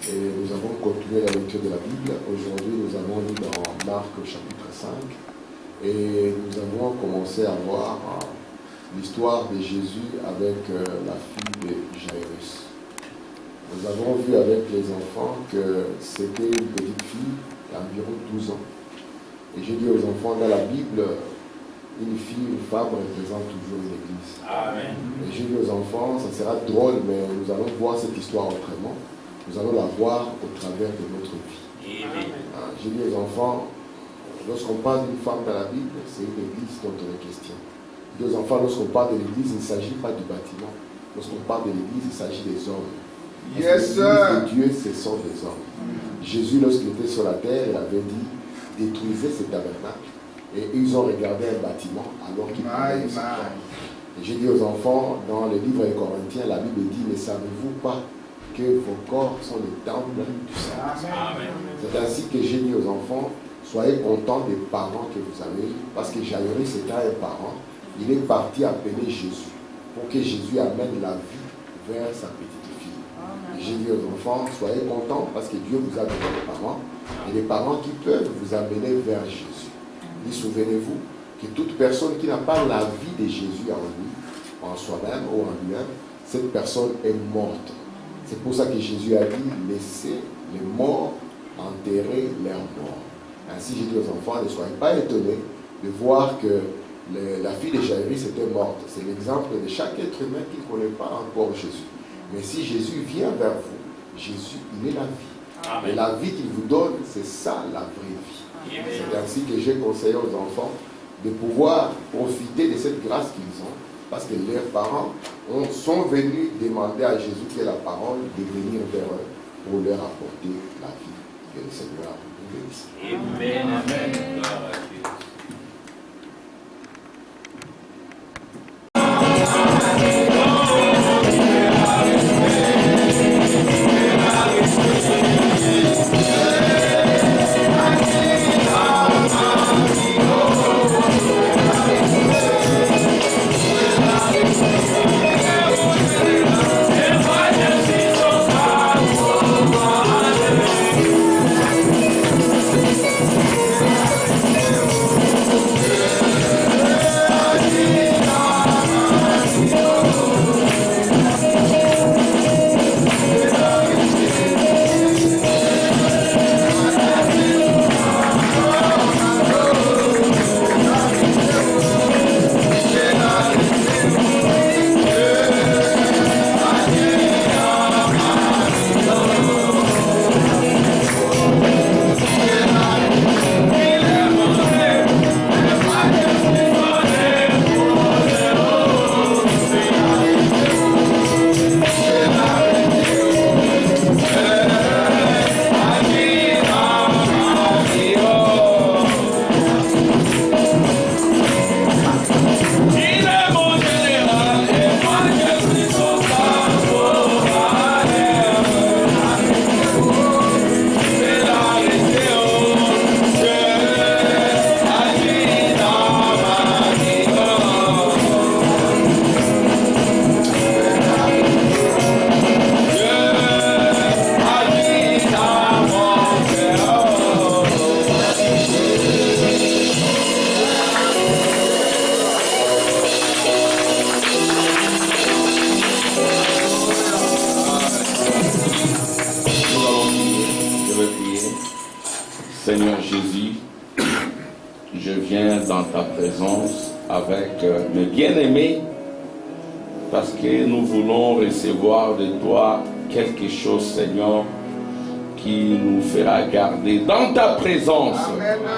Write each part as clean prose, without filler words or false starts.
Et nous avons continué la lecture de la Bible. Aujourd'hui, nous avons lu dans Marc chapitre 5. Et nous avons commencé à voir l'histoire de Jésus avec la fille de Jairus. Nous avons vu avec les enfants que c'était une petite fille d'environ 12 ans. Et j'ai dit aux enfants, dans la Bible, une fille, une femme représente toujours une église. Amen. Et j'ai dit aux enfants, ça sera drôle, mais nous allons voir cette histoire autrement. Nous allons la voir au travers de notre vie. J'ai dit aux enfants, lorsqu'on parle d'une femme dans la Bible, c'est une église dont on est question. J'ai dit aux enfants, lorsqu'on parle de l'église, il ne s'agit pas du bâtiment. Lorsqu'on parle de l'église, il s'agit des hommes. Yes, sir. De Dieu, ce sont des hommes. Jésus, lorsqu'il était sur la terre, il avait dit, détruisez ce tabernacle. Et ils ont regardé un bâtiment alors qu'ils parlaient de ce temps. Et j'ai dit aux enfants, dans le livre des Corinthiens, la Bible dit, ne savez-vous pas que vos corps sont les temples du Saint-Esprit. C'est ainsi que j'ai dit aux enfants, soyez contents des parents que vous avez, parce que Jairus était un parent. Il est parti appeler Jésus pour que Jésus amène la vie vers sa petite fille. Et j'ai dit aux enfants, soyez contents parce que Dieu vous a donné des parents, et des parents qui peuvent vous amener vers Jésus. Et souvenez-vous que toute personne qui n'a pas la vie de Jésus en lui, en soi-même ou en lui-même, cette personne est morte. C'est pour ça que Jésus a dit, laissez les morts enterrer leurs morts. Ainsi, j'ai dit aux enfants, ne soyez pas étonnés de voir que la fille de Jairus était morte. C'est l'exemple de chaque être humain qui ne connaît pas encore Jésus. Mais si Jésus vient vers vous, Jésus, il est la vie. Amen. Et la vie qu'il vous donne, c'est ça la vraie vie. Amen. C'est ainsi que j'ai conseillé aux enfants de pouvoir profiter de cette grâce qu'ils ont, parce que leurs parents sont venus demander à Jésus qui est la parole de venir vers eux pour leur apporter la vie. Que le Seigneur nous bénisse. Amen. Amen. Parce que nous voulons recevoir de toi quelque chose, Seigneur, qui nous fera garder dans ta présence,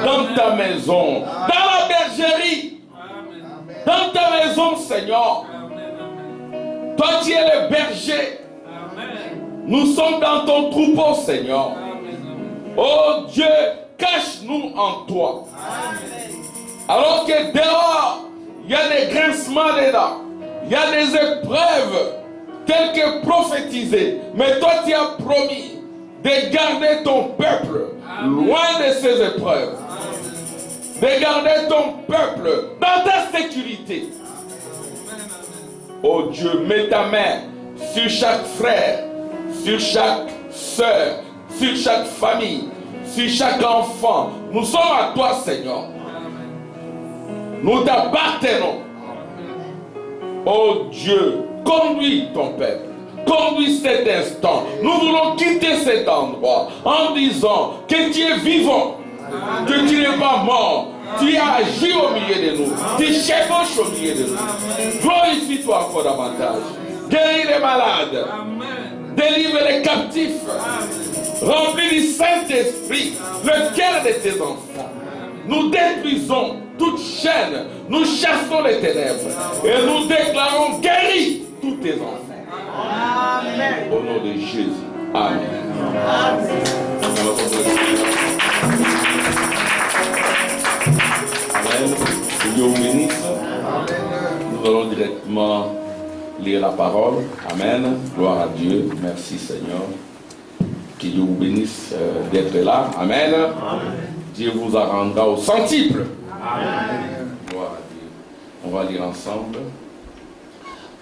dans ta maison, dans la bergerie, dans ta maison, Seigneur. Toi, tu es le berger. Nous sommes dans ton troupeau, Seigneur. Oh Dieu, cache-nous en toi. Alors que dehors, il y a des grincements dedans. Il y a des épreuves telles que prophétisées. Mais toi, tu as promis de garder ton peuple loin de ces épreuves. De garder ton peuple dans ta sécurité. Oh Dieu, mets ta main sur chaque frère, sur chaque sœur, sur chaque famille, sur chaque enfant. Nous sommes à toi, Seigneur. Nous t'appartenons. Oh Dieu, conduis ton peuple. Conduis cet instant. Nous voulons quitter cet endroit en disant que tu es vivant, que tu n'es pas mort. Tu as agi au milieu de nous. Tu chevauches au milieu de nous. Glorifie-toi encore davantage. Guéris les malades. Délivre les captifs. Remplis du Saint-Esprit le cœur de tes enfants. Nous détruisons toute chaîne. Nous chassons les ténèbres. Et nous déclarons guéris tous tes enfants. Amen. Au nom de Jésus. Amen. Amen. Dieu vous bénisse. Nous allons directement lire la parole. Amen. Gloire à Dieu. Merci Seigneur. Que Dieu vous bénisse d'être là. Amen. Dieu vous en rendra au centuple. Amen. Gloire à Dieu. On va lire ensemble.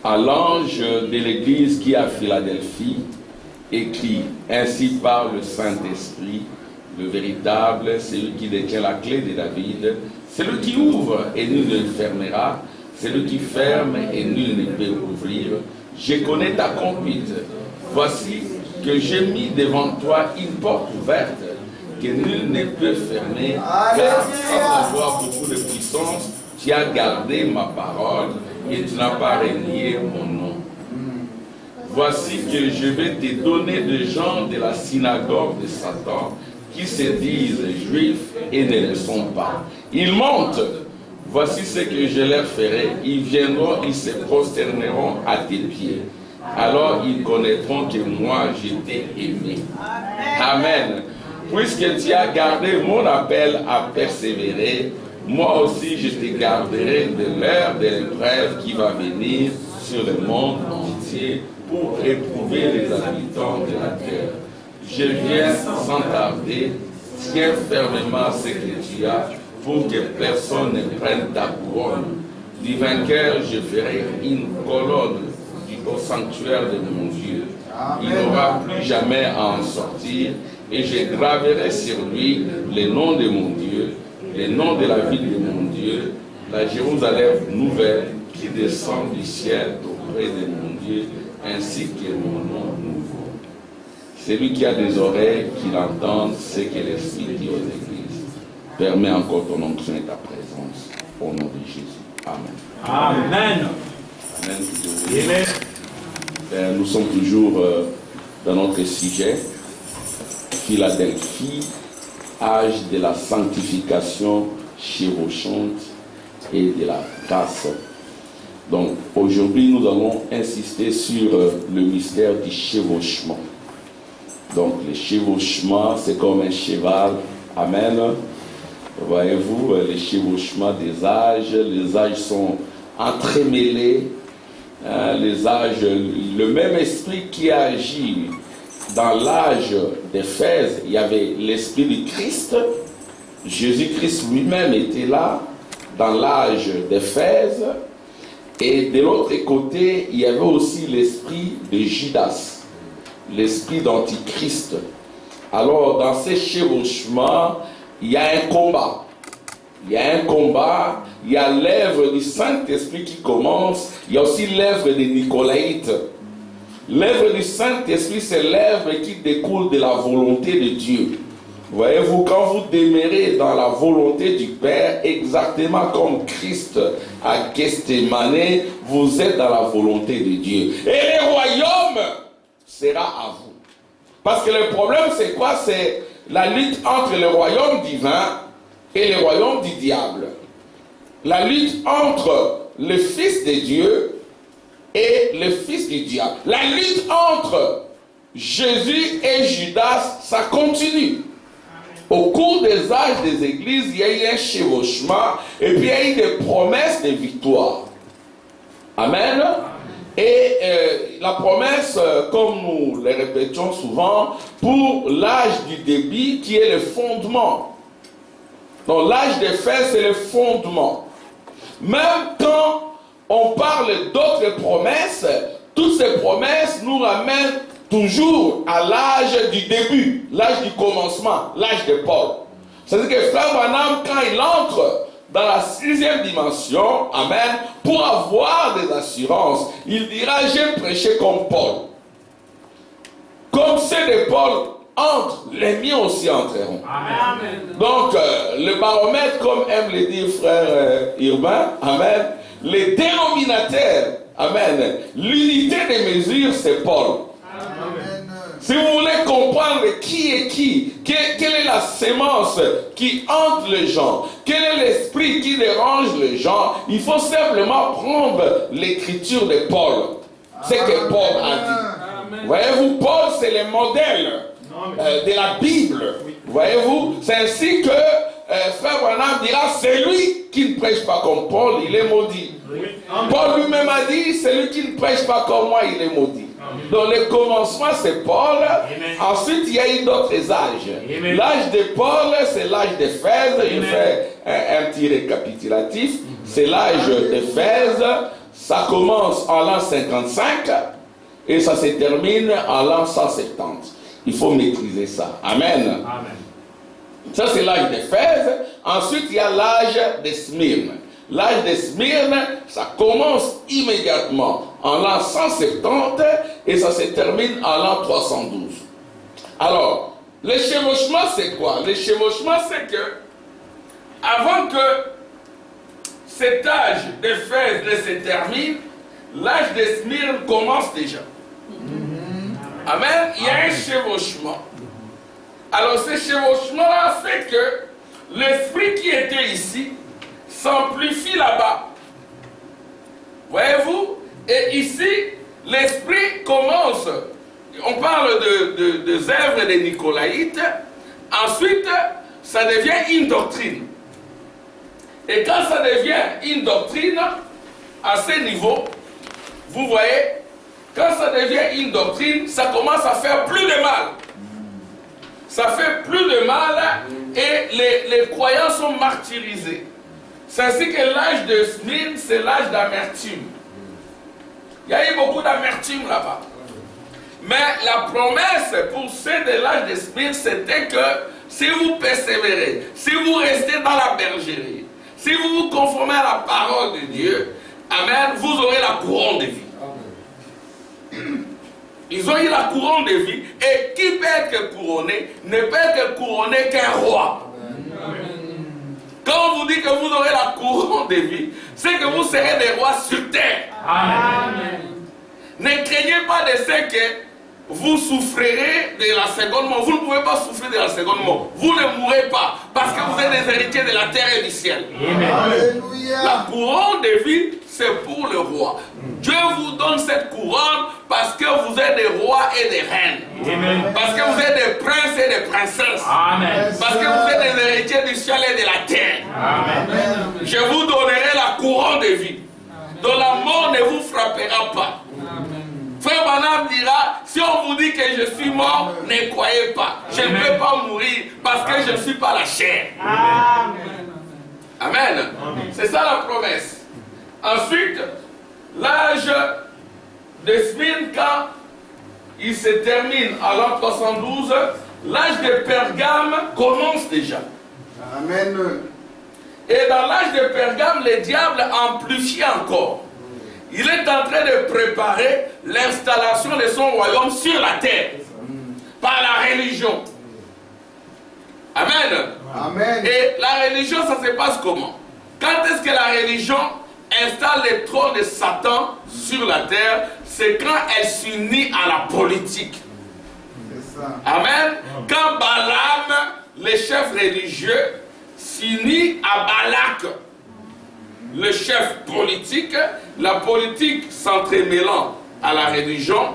À l'ange de l'église qui est à Philadelphie, écrit ainsi par le Saint-Esprit, le véritable, celui qui détient la clé de David, celui qui ouvre et nul ne fermera, celui qui ferme et nul ne peut ouvrir. Je connais ta conduite. Voici que j'ai mis devant toi une porte ouverte que nul ne peut fermer, car sans avoir beaucoup de puissance, tu as gardé ma parole et tu n'as pas renié mon nom. Voici que je vais te donner des gens de la synagogue de Satan qui se disent juifs et ne le sont pas. Ils montent. Voici ce que je leur ferai. Ils viendront, ils se prosterneront à tes pieds. Alors ils connaîtront que moi je t'ai aimé. Amen. Puisque tu as gardé mon appel à persévérer, moi aussi je te garderai de l'heure de l'épreuve qui va venir sur le monde entier pour éprouver les habitants de la terre. Je viens sans tarder, tiens fermement ce que tu as pour que personne ne prenne ta couronne. Du vainqueur, je ferai une colonne au sanctuaire de mon Dieu. Il n'aura plus jamais à en sortir et je graverai sur lui le nom de mon Dieu, le nom de la ville de mon Dieu, la Jérusalem nouvelle qui descend du ciel auprès de mon Dieu, ainsi que mon nom nouveau. Celui qui a des oreilles, qu'il entende ce que l'Esprit dit aux églises. Permets encore ton onction et ta présence. Au nom de Jésus. Amen. Amen. Amen. Amen. Nous sommes toujours dans notre sujet. Philadelphie, âge de la sanctification chevauchante et de la grâce. Donc aujourd'hui nous allons insister sur le mystère du chevauchement. Donc le chevauchement c'est comme un cheval. Amen. Voyez-vous, les chevauchements des âges, les âges sont entremêlés. Les âges, le même esprit qui a agi dans l'âge d'Éphèse, il y avait l'esprit du Christ. Jésus-Christ lui-même était là dans l'âge d'Éphèse. Et de l'autre côté, il y avait aussi l'esprit de Judas, l'esprit d'Antichrist. Alors, dans ces chevauchements, il y a un combat. Il y a un combat, il y a l'œuvre du Saint-Esprit qui commence, il y a aussi l'œuvre des Nicolaïtes. L'œuvre du Saint-Esprit, c'est l'œuvre qui découle de la volonté de Dieu. Voyez-vous, quand vous demeurez dans la volonté du Père, exactement comme Christ à Gethsémane, vous êtes dans la volonté de Dieu. Et le royaume sera à vous. Parce que le problème, c'est quoi? C'est la lutte entre le royaume divin et le royaume du diable. La lutte entre le Fils de Dieu et le fils du diable. La lutte entre Jésus et Judas, ça continue. Au cours des âges des églises, il y a eu un chevauchement et puis il y a eu des promesses de victoire. Amen. Et la promesse, comme nous le répétons souvent, pour l'âge du débit qui est le fondement. Donc l'âge des faits, c'est le fondement. Même quand on parle d'autres promesses, toutes ces promesses nous ramènent toujours à l'âge du début, l'âge du commencement, l'âge de Paul. C'est-à-dire que Frère Branham, quand il entre dans la 6e dimension, amen, pour avoir des assurances, il dira, j'ai prêché comme Paul. Comme ceux de Paul entrent, les miens aussi entreront. Amen. Donc, le baromètre, comme aime le dire frère Urbain, amen, les dénominateurs, amen, l'unité des mesures, c'est Paul. Amen. Si vous voulez comprendre qui est qui, quelle est la sémence qui hante les gens, quel est l'esprit qui dérange les gens, il faut simplement prendre l'écriture de Paul. C'est que Paul a dit. Voyez-vous, Paul, c'est le modèle de la Bible. Voyez-vous, c'est ainsi que Frère Branham dira, c'est lui qui ne prêche pas comme Paul, il est maudit. Paul lui-même a dit, celui qui ne prêche pas comme moi, il est maudit. Donc le commencement, c'est Paul. Amen. Ensuite, il y a eu d'autres âges. L'âge de Paul, c'est l'âge d'Éphèse. Je fais un petit récapitulatif. C'est l'âge d'Éphèse. Ça commence en l'an 55 et ça se termine en l'an 170. Il faut maîtriser ça. Amen. Amen. Ça, c'est l'âge d'Éphèse. Ensuite, il y a l'âge de Smyrne. L'âge de Smyrne, ça commence immédiatement en l'an 170 et ça se termine en l'an 312. Alors, le chevauchement, c'est quoi? Le chevauchement, c'est que, avant que cet âge d'Éphèse ne se termine, l'âge de Smyrne commence déjà. Amen. Il y a un chevauchement. Alors, ce chevauchement-là fait que l'esprit qui était ici s'amplifie là-bas. Voyez-vous? Et ici, l'esprit commence. On parle de œuvres des Nicolaïtes. Ensuite, ça devient une doctrine. Et quand ça devient une doctrine, à ce niveau, vous voyez, quand ça devient une doctrine, ça commence à faire plus de mal. Ça fait plus de mal et les croyants sont martyrisés. C'est ainsi que l'âge de Smyrne, c'est l'âge d'amertume. Il y a eu beaucoup d'amertume là-bas. Mais la promesse pour ceux de l'âge de Smyrne, c'était que si vous persévérez, si vous restez dans la bergerie, si vous vous conformez à la parole de Dieu, amen, vous aurez la couronne de vie. Amen. Ils ont eu la couronne de vie. Et qui peut être couronné ne peut être couronné qu'un roi. Amen. Quand on vous dit que vous aurez la couronne de vie, c'est que vous serez des rois sur terre. Amen. Ne craignez pas de ce que vous souffrirez de la seconde mort. Vous ne pouvez pas souffrir de la seconde mort. Vous ne mourrez pas parce que vous êtes des héritiers de la terre et du ciel. Amen. Alléluia. La couronne de vie, c'est pour le roi. Dieu vous donne cette couronne parce que vous êtes des rois et des reines. Amen. Parce que vous êtes des princes et des princesses. Amen. Parce que vous êtes des héritiers du ciel et de la terre. Amen. Je vous donnerai la couronne de vie, dont la mort ne vous frappera pas. Frère Branham dira, si on vous dit que je suis mort, ne croyez pas. Je ne peux pas mourir parce que je ne suis pas la chair. Amen. Amen. C'est ça la promesse. Ensuite, l'âge de Smyrne, quand il se termine à l'an 312, l'âge de Pergame commence déjà. Amen. Et dans l'âge de Pergame, le diable amplifie encore. Il est en train de préparer l'installation de son royaume sur la terre par la religion. Amen. Amen. Et la religion, ça se passe comment? Quand est-ce que la religion installe le trône de Satan sur la terre? C'est quand elle s'unit à la politique. C'est ça. Amen. Quand Balaam, le chef religieux, s'unit à Balak, le chef politique, la politique s'entremêlant à la religion,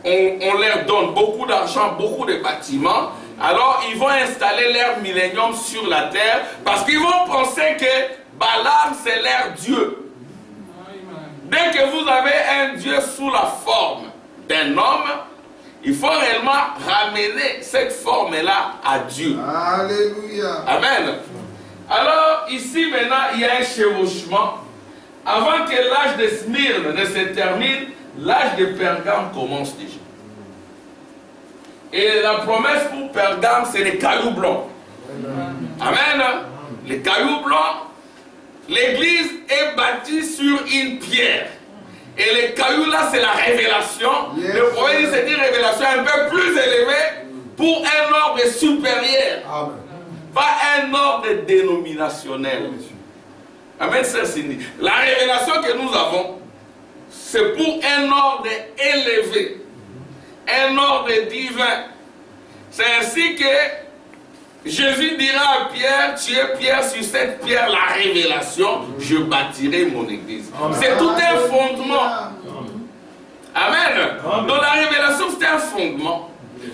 on leur donne beaucoup d'argent, beaucoup de bâtiments, alors ils vont installer leur millénium sur la terre, parce qu'ils vont penser que Balaam c'est leur Dieu. Dès que vous avez un Dieu sous la forme d'un homme, il faut réellement ramener cette forme-là à Dieu. Alléluia. Amen. Alors, ici, maintenant, il y a un chevauchement. Avant que l'âge de Smyrne ne se termine, l'âge de Pergame commence déjà. Et la promesse pour Pergame, c'est les cailloux blancs. Amen. Les cailloux blancs, l'église est bâtie sur une pierre. Et les cailloux là, c'est la révélation. Le prophète, c'est une révélation un peu plus élevée pour un ordre supérieur. Amen. Pas un ordre dénominationnel. Amen, c'est signifié. La révélation que nous avons, c'est pour un ordre élevé. Un ordre divin. C'est ainsi que Jésus dira à Pierre, tu es Pierre, sur cette pierre, la révélation, je bâtirai mon église. C'est tout un fondement. Amen. Donc la révélation, c'est un fondement.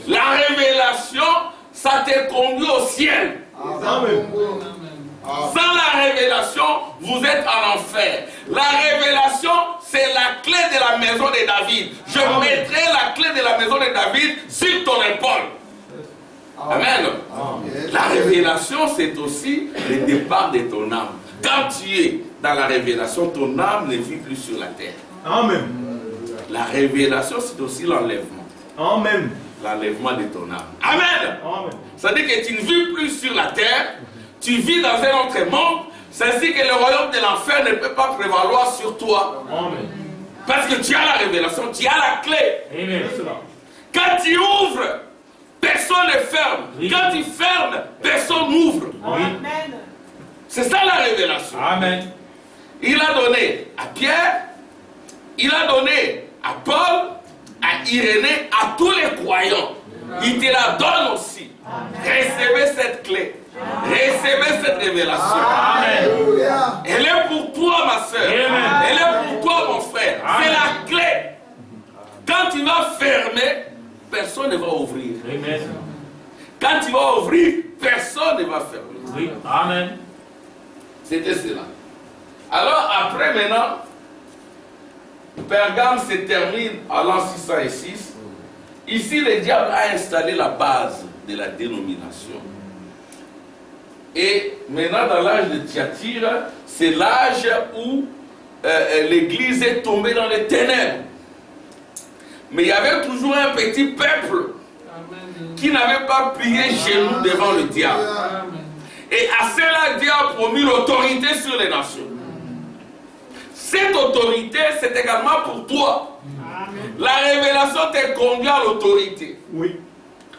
La révélation, ça te conduit au ciel. Amen. Sans la révélation, vous êtes en enfer. La révélation, c'est la clé de la maison de David. Je mettrai la clé de la maison de David sur ton épaule. Amen. La révélation, c'est aussi le départ de ton âme. Quand tu es dans la révélation, ton âme ne vit plus sur la terre. Amen. La révélation, c'est aussi l'enlèvement. Amen. L'enlèvement de ton âme. Amen. Amen. C'est-à-dire que tu ne vis plus sur la terre, tu vis dans un autre monde, c'est ainsi que le royaume de l'enfer ne peut pas prévaloir sur toi. Amen. Parce que tu as la révélation, tu as la clé. Amen. Quand tu ouvres, personne ne ferme. Oui. Quand tu fermes, personne n'ouvre. Amen. C'est ça la révélation. Amen. Il a donné à Pierre, il a donné à Paul, à Irénée, à tous les croyants. Il te la donne aussi. Amen. Recevez cette clé. Recevez cette révélation. Amen. Elle est pour toi, ma soeur. Amen. Elle est pour toi, mon frère. C'est la clé. Quand tu vas fermer, personne ne va ouvrir. Amen. Quand tu vas ouvrir, personne ne va fermer. Oui. Amen. C'était cela. Alors après maintenant, Pergame se termine à l'an 606. Ici, le diable a installé la base de la dénomination. Et maintenant, dans l'âge de Thyatire, c'est l'âge où l'église est tombée dans les ténèbres. Mais il y avait toujours un petit peuple qui n'avait pas plié genoux devant le diable. Et à cela, Dieu a promis l'autorité sur les nations. Cette autorité, c'est également pour toi. La révélation te conduit à l'autorité. Oui.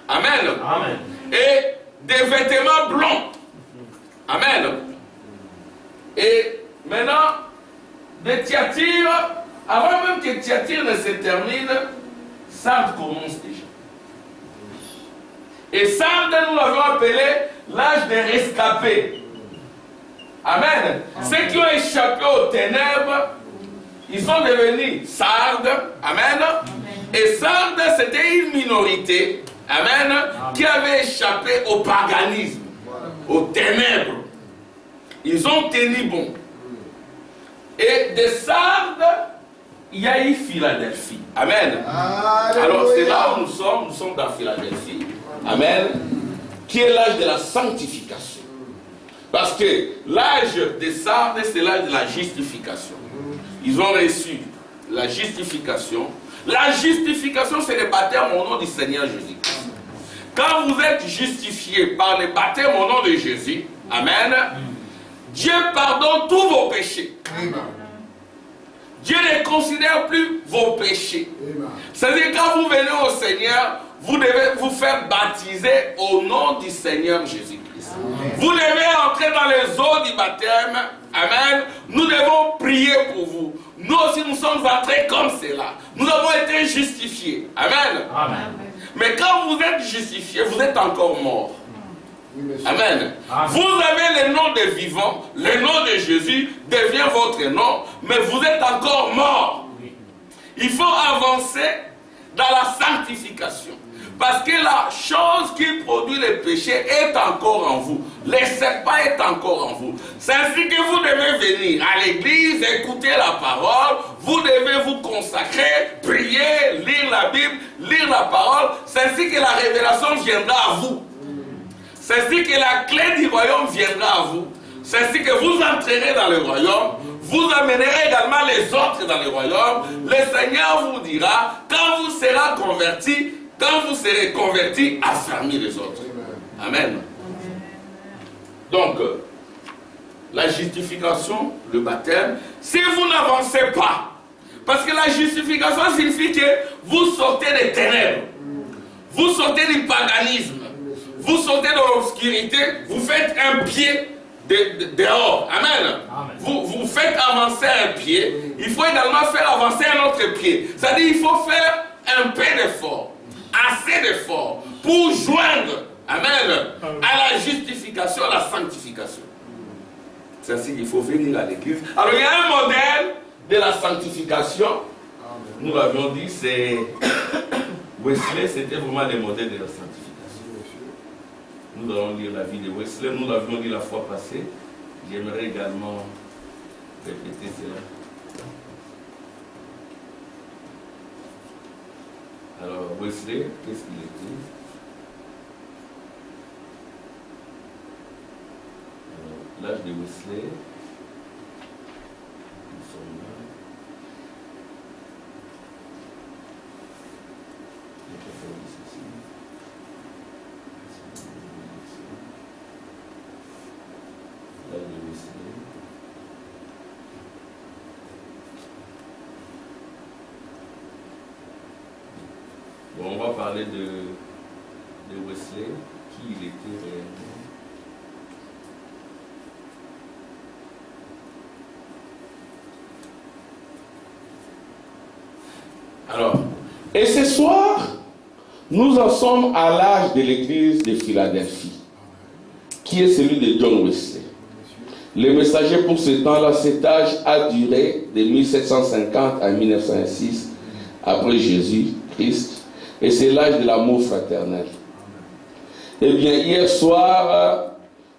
Amen. Amen. Et des vêtements blancs. Amen. Et maintenant, de Thyatire, avant même que Thyatire ne se termine, Sardes commence déjà. Et Sardes, nous l'avons appelé l'âge des rescapés. Amen. Ceux qui ont échappé aux ténèbres, ils sont devenus Sardes. Amen. Et Sardes, c'était une minorité. Amen. Qui avait échappé au paganisme, aux ténèbres. Ils ont tenu bon. Et de Sardes, il y a eu Philadelphie. Amen. Alors c'est là où nous sommes dans Philadelphie. Amen. Qui est l'âge de la sanctification. Parce que l'âge des Sardes, c'est l'âge de la justification. Ils ont reçu la justification. La justification, c'est le baptême au nom du Seigneur Jésus-Christ. Quand vous êtes justifié par le baptême au nom de Jésus, amen, Dieu pardonne tous vos péchés. Amen. Dieu ne considère plus vos péchés. C'est-à-dire quand vous venez au Seigneur, vous devez vous faire baptiser au nom du Seigneur Jésus-Christ. Vous devez entrer dans les eaux du baptême. Amen. Nous devons prier pour vous. Nous aussi nous sommes entrés comme cela. Nous avons été justifiés. Amen. Amen. Mais quand vous êtes justifiés, vous êtes encore morts. Amen. Amen. Vous avez le nom des vivants, le nom de Jésus devient votre nom, mais vous êtes encore morts. Il faut avancer dans la sanctification. Parce que la chose qui produit le péché est encore en vous. Le serpent est encore en vous. C'est ainsi que vous devez venir à l'église, écouter la parole, vous devez vous consacrer, prier, lire la Bible, lire la parole. C'est ainsi que la révélation viendra à vous. C'est ainsi que la clé du royaume viendra à vous. C'est ainsi que vous entrerez dans le royaume. Vous amènerez également les autres dans le royaume. Le Seigneur vous dira, quand vous serez convertis, quand vous serez convertis, affermis les autres. Amen. Donc, la justification, le baptême, si vous n'avancez pas, parce que la justification signifie que vous sortez des ténèbres, vous sortez du paganisme, vous sortez de l'obscurité, vous faites un pied dehors. Amen. Vous faites avancer un pied, il faut également faire avancer un autre pied. C'est-à-dire qu'il faut faire un peu d'effort, assez d'effort, pour joindre, amen, à la justification, à la sanctification. C'est ainsi qu'il faut venir à l'église. Alors il y a un modèle de la sanctification. Nous l'avions dit, c'est Wesley, c'était vraiment le modèle de la sanctification. Nous allons lire la vie de Wesley, nous l'avions dit la fois passée. J'aimerais également répéter cela. Alors, Wesley, qu'est-ce qu'il était? L'âge de Wesley, nous sommes là. L'âge de Wesley. Bon, on va parler de Wesley, qui il était réellement. Alors, et ce soir, nous en sommes à l'âge de l'église de Philadelphie, qui est celui de John Wesley. Le messager pour ce temps-là, cet âge a duré de 1750 à 1906 après Jésus-Christ, et c'est l'âge de l'amour fraternel. Eh bien, hier soir,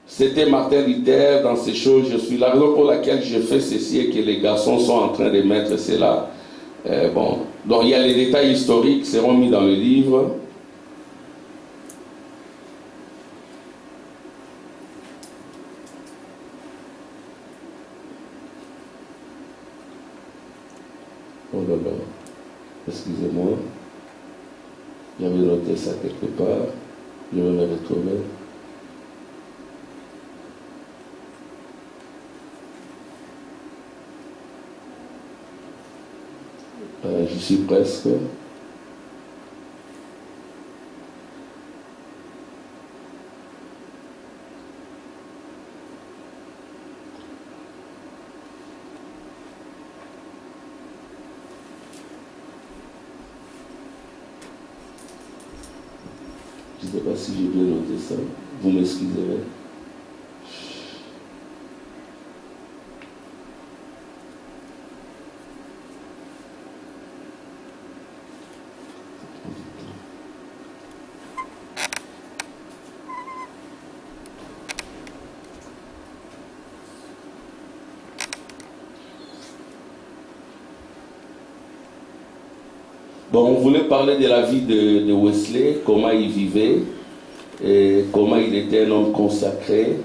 c'était Martin Luther dans ces choses. Je suis la raison pour laquelle je fais ceci et que les garçons sont en train de mettre cela. Bon, donc il y a les détails historiques qui seront mis dans le livre. Oh là là, excusez-moi, j'avais noté ça quelque part, je vais me retrouver. Je suis presque. Je ne sais pas si j'ai bien noté ça. Vous m'excuserez. Bon, on voulait parler de la vie de Wesley, comment il vivait, et comment il était un homme consacré,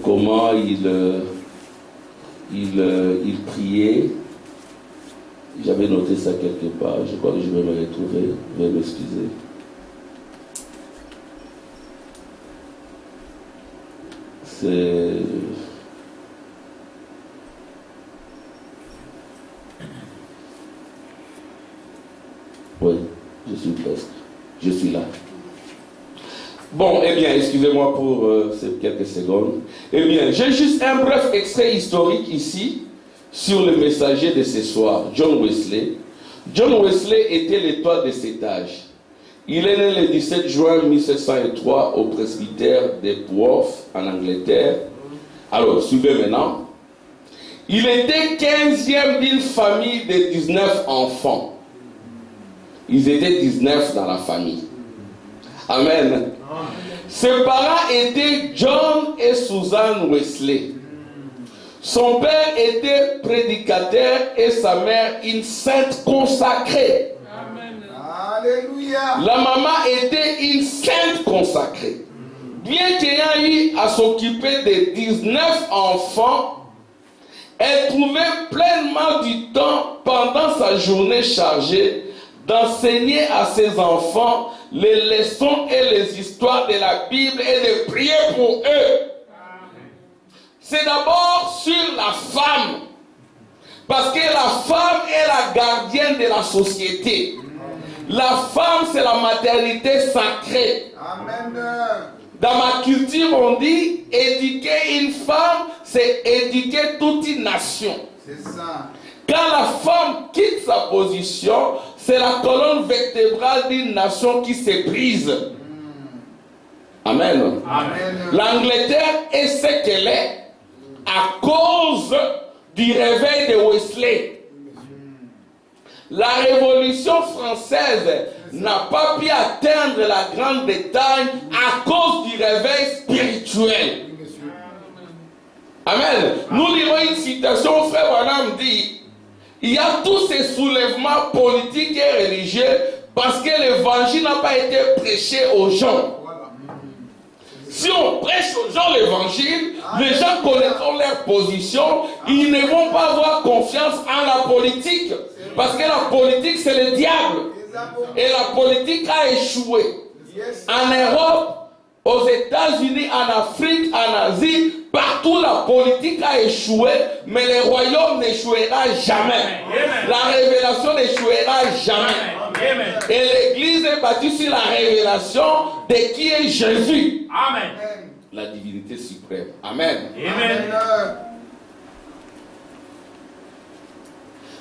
comment il priait. J'avais noté ça quelque part, je crois que je vais me retrouver, je vais m'excuser. C'est... Oui, je suis presque. Je suis là. Bon, eh bien, excusez-moi pour ces quelques secondes. Eh bien, j'ai juste un bref extrait historique ici sur le messager de ce soir, John Wesley. John Wesley était l'étoile de cet âge. Il est né le 17 juin 1703 au presbytère de Worth, en Angleterre. Alors, suivez maintenant. Il était 15e d'une famille de 19 enfants. Ils étaient 19 dans la famille. Amen. Ses parents étaient John et Susan Wesley. Son père était prédicateur et sa mère une sainte consacrée. Amen. Alléluia. La maman était une sainte consacrée. Bien qu'ayant eu à s'occuper de 19 enfants, elle trouvait pleinement du temps pendant sa journée chargée d'enseigner à ses enfants les leçons et les histoires de la Bible et de prier pour eux. C'est d'abord sur la femme. Parce que la femme est la gardienne de la société. La femme, c'est la maternité sacrée. Amen. Dans ma culture, on dit éduquer une femme, c'est éduquer toute une nation. C'est ça. Quand la femme quitte sa position, c'est la colonne vertébrale d'une nation qui se brise. Amen. Amen. L'Angleterre est ce qu'elle est à cause du réveil de Wesley. La Révolution française n'a pas pu atteindre la Grande-Bretagne à cause du réveil spirituel. Amen. Nous lirons une citation, frère Branham dit, il y a tous ces soulèvements politiques et religieux parce que l'évangile n'a pas été prêché aux gens. Si on prêche aux gens l'évangile, les gens connaîtront leur position, ils ne vont pas avoir confiance en la politique. Parce que la politique, c'est le diable. Et la politique a échoué. En Europe, aux États-Unis, en Afrique, en Asie, partout la politique a échoué, mais le royaume n'échouera jamais. La révélation n'échouera jamais. Et l'Église est bâtie sur la révélation de qui est Jésus. Amen. La divinité suprême. Amen. Amen.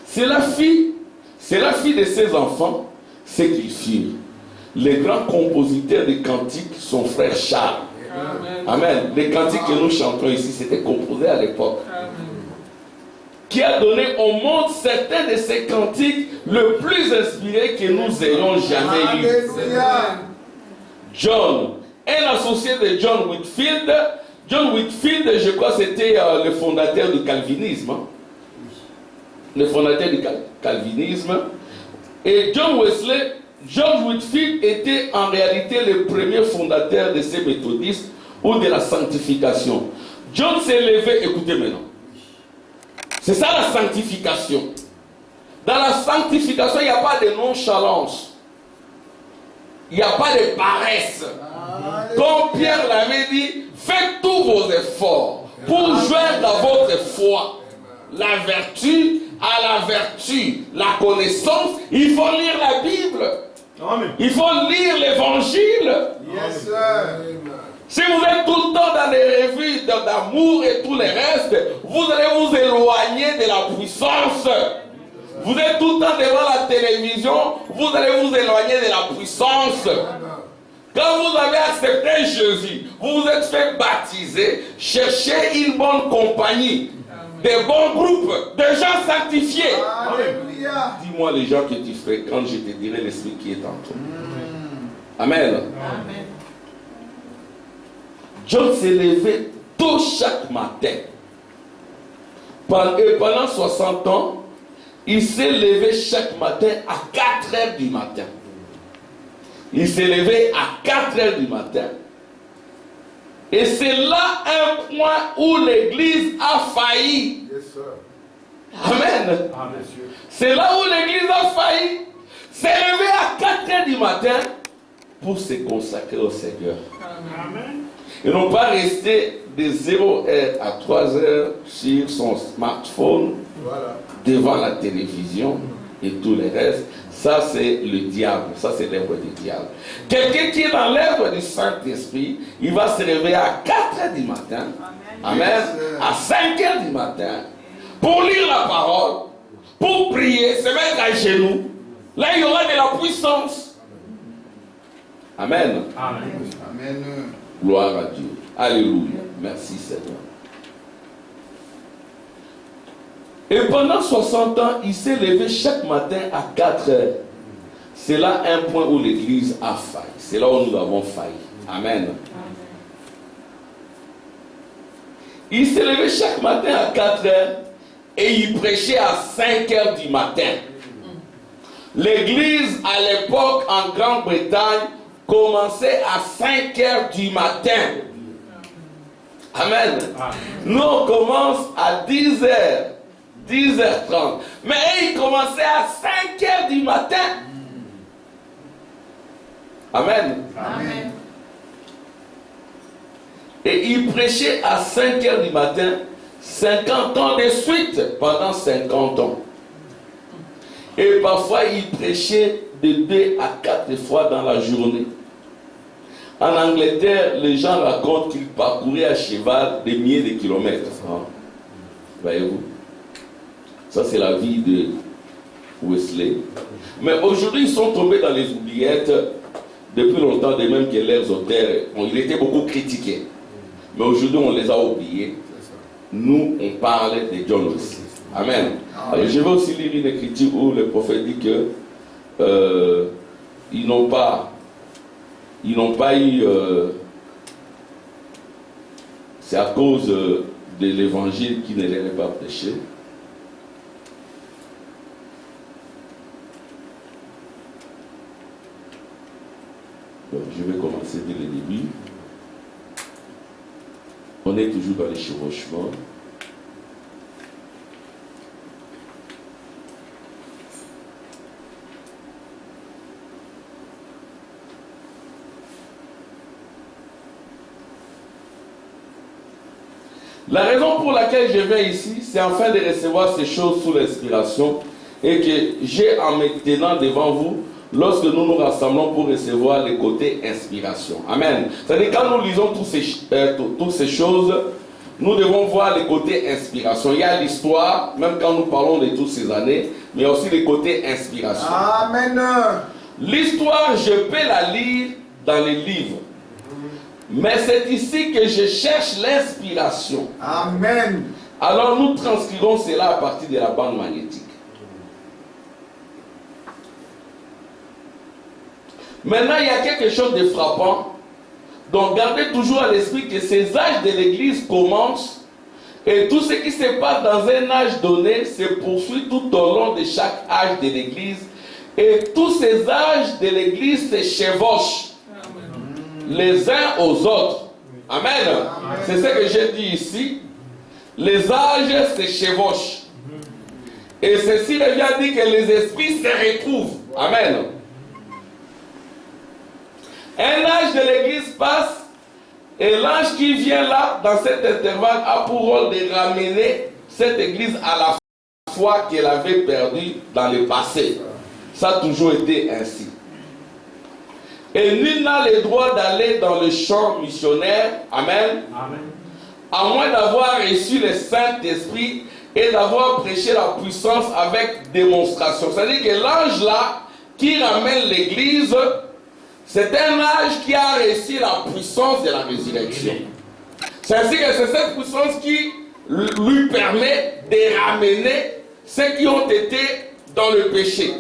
C'est la fille de ses enfants, c'est qu'ils firent. Les grands compositeurs de cantiques, son frère Charles. Amen. Les cantiques que nous chantons ici, c'était composé à l'époque. Qui a donné au monde certains de ces cantiques le plus inspirés que nous ayons jamais eu. John, un associé de John Whitfield. John Whitfield, je crois, c'était le fondateur du calvinisme. Le fondateur du calvinisme. Et John Whitfield était en réalité le premier fondateur de ces méthodistes ou de la sanctification. John s'est levé, écoutez maintenant. C'est ça la sanctification. Dans la sanctification, il n'y a pas de nonchalance. Il n'y a pas de paresse. Comme Pierre l'avait dit, faites tous vos efforts pour joindre à votre foi la vertu à la vertu, la connaissance. Il faut lire la Bible. Amen. Il faut lire l'évangile. Yes, sir. Si vous êtes tout le temps dans des revues d'amour et tout le reste, vous allez vous éloigner de la puissance. Vous êtes tout le temps devant la télévision, vous allez vous éloigner de la puissance. Quand vous avez accepté Jésus, vous vous êtes fait baptiser, cherchez une bonne compagnie, des bons groupes, des gens sanctifiés. Alléluia. Dis-moi les gens que tu fréquentes, je te dirai l'esprit qui est en toi. Amen. Amen. John s'est levé tôt chaque matin. Pendant 60 ans, il s'est levé chaque matin à 4 heures du matin. Il s'est levé à 4 heures du matin. Et c'est là un point où l'Église a failli. Yes, sir. Amen. Amen. C'est là où l'Église a failli. S'est levé à 4 heures du matin pour se consacrer au Seigneur. Amen. Et non pas rester de 0 heure à 3 heures sur son smartphone, Voilà. devant la télévision et tout le reste. Ça, c'est le diable. Ça, c'est l'œuvre du diable. Quelqu'un qui est dans l'œuvre du Saint-Esprit, il va se réveiller à 4 heures du matin. Amen. À 5 heures du matin. Pour lire la parole. Pour prier, se mettre à genoux. Là, il y aura de la puissance. Amen. Amen. Amen. Gloire à Dieu. Alléluia. Merci Seigneur. Et pendant 60 ans, il s'est levé chaque matin à 4 heures. C'est là un point où l'Église a failli. C'est là où nous avons failli. Amen. Il s'est levé chaque matin à 4 heures et il prêchait à 5 heures du matin. L'Église à l'époque en Grande-Bretagne commençait à 5 heures du matin. Amen. Nous on commence à 10 heures. 10h30. Mais il commençait à 5 heures du matin. Amen. Amen. Et il prêchait à 5 heures du matin, 50 ans de suite, pendant 50 ans. Et parfois, il prêchait de 2 à 4 fois dans la journée. En Angleterre, les gens racontent qu'il parcourait à cheval des milliers de kilomètres. Voyez-vous? Ça, c'est la vie de Wesley. Mais aujourd'hui, ils sont tombés dans les oubliettes depuis longtemps, de même que leurs auteurs. Il était beaucoup critiqué. Mais aujourd'hui, on les a oubliés. Nous, on parle de John Wesley. Amen. Alors, je vais aussi lire une écriture où le prophète dit que ils n'ont pas eu... c'est à cause de l'évangile qui ne leur est pas prêché. Donc, je vais commencer dès le début. On est toujours dans les chevauchements. La raison pour laquelle je viens ici, c'est afin de recevoir ces choses sous l'inspiration et que j'ai en me tenant devant vous lorsque nous nous rassemblons pour recevoir les côtés inspiration. Amen. C'est-à-dire quand nous lisons toutes ces choses, nous devons voir les côtés inspiration. Il y a l'histoire, même quand nous parlons de toutes ces années, mais il y a aussi les côtés inspiration. Amen. L'histoire, je peux la lire dans les livres. Mais c'est ici que je cherche l'inspiration. Amen. Alors nous transcrivons cela à partir de la bande magnétique. Maintenant, il y a quelque chose de frappant. Donc gardez toujours à l'esprit que ces âges de l'Église commencent et tout ce qui se passe dans un âge donné se poursuit tout au long de chaque âge de l'Église. Et tous ces âges de l'Église se chevauchent les uns aux autres. Amen. Amen. C'est ce que j'ai dit ici. Les âges se chevauchent. Et ceci revient à dire que les esprits se retrouvent. Amen. Un âge de l'Église passe et l'ange qui vient là, dans cet intervalle, a pour rôle de ramener cette Église à la foi qu'elle avait perdue dans le passé. Ça a toujours été ainsi. Et nul n'a le droit d'aller dans le champ missionnaire, amen, amen, à moins d'avoir reçu le Saint-Esprit et d'avoir prêché la puissance avec démonstration. C'est-à-dire que l'ange là, qui ramène l'Église, c'est un âge qui a reçu la puissance de la résurrection. C'est ainsi que c'est cette puissance qui lui permet de ramener ceux qui ont été dans le péché.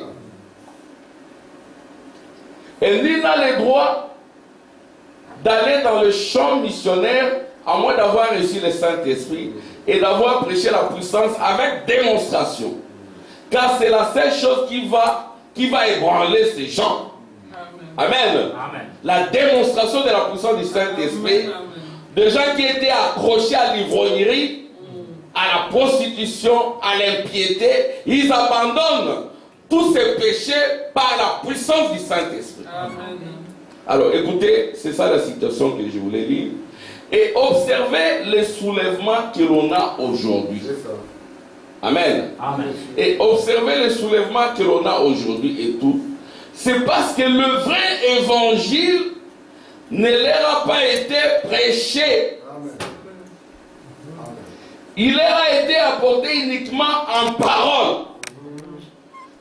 Et nul n'a le droit d'aller dans le champ missionnaire à moins d'avoir reçu le Saint-Esprit et d'avoir prêché la puissance avec démonstration. Car c'est la seule chose qui va ébranler ces gens. Amen. Amen. La démonstration de la puissance du Saint-Esprit. Des gens qui étaient accrochés à l'ivrognerie, à la prostitution, à l'impiété, ils abandonnent tous ces péchés par la puissance du Saint-Esprit. Alors écoutez, c'est ça la citation que je voulais lire. Et observez les soulèvements que l'on a aujourd'hui. Amen. Amen. Et observez les soulèvements que l'on a aujourd'hui et tout. C'est parce que le vrai évangile ne leur a pas été prêché. Amen. Il leur a été apporté uniquement en parole.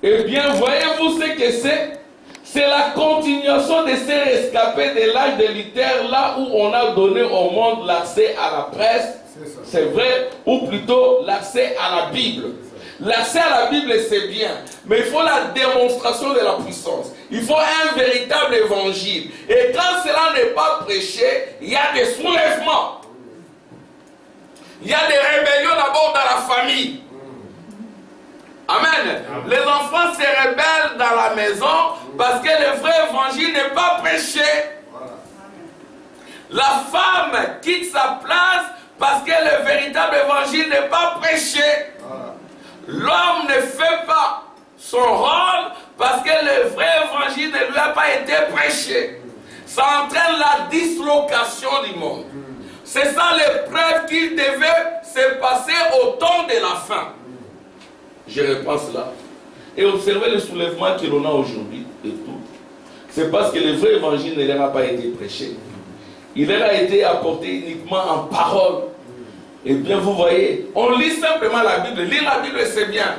Eh bien, voyez-vous ce que c'est? C'est la continuation de ces rescapés de l'âge de Luther, là où on a donné au monde l'accès à la presse, c'est vrai, ou plutôt l'accès à la Bible. L'accès à la Bible, c'est bien, mais il faut la démonstration de la puissance. Il faut un véritable évangile. Et quand cela n'est pas prêché, il y a des soulèvements. Il y a des rébellions d'abord dans la famille. Amen. Les enfants se rebellent dans la maison parce que le vrai évangile n'est pas prêché. La femme quitte sa place parce que le véritable évangile n'est pas prêché. L'homme ne fait pas son rôle parce que le vrai évangile ne lui a pas été prêché. ça entraîne la dislocation du monde. C'est ça l'épreuve qui devait se passer au temps de la fin. Je reprends cela. Et observez le soulèvement que l'on a aujourd'hui et tout. C'est parce que le vrai évangile ne leur a pas été prêché. Il leur a été apporté uniquement en parole. Et bien vous voyez, on lit simplement la Bible. Lire la Bible c'est bien.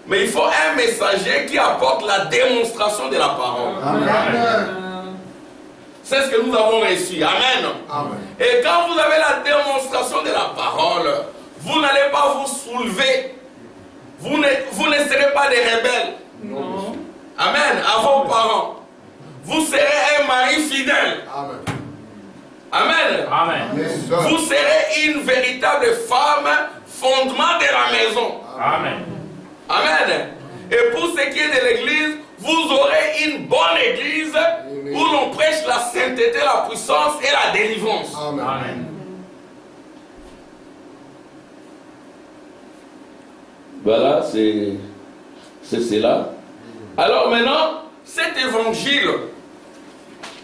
Mais il faut un messager qui apporte la démonstration de la parole. Amen. C'est ce que nous avons reçu. Amen. Amen. Et quand vous avez la démonstration de la parole, vous n'allez pas vous soulever. Vous ne serez pas des rebelles. Non. Amen. À vos parents. Vous serez un mari fidèle. Amen. Amen. Amen. Vous serez une véritable femme, fondement de la maison. Amen. Amen. Et pour ce qui est de l'église, vous aurez une bonne église où l'on prêche la sainteté, la puissance et la délivrance. Amen. Amen. Voilà, c'est cela. Alors maintenant, cet évangile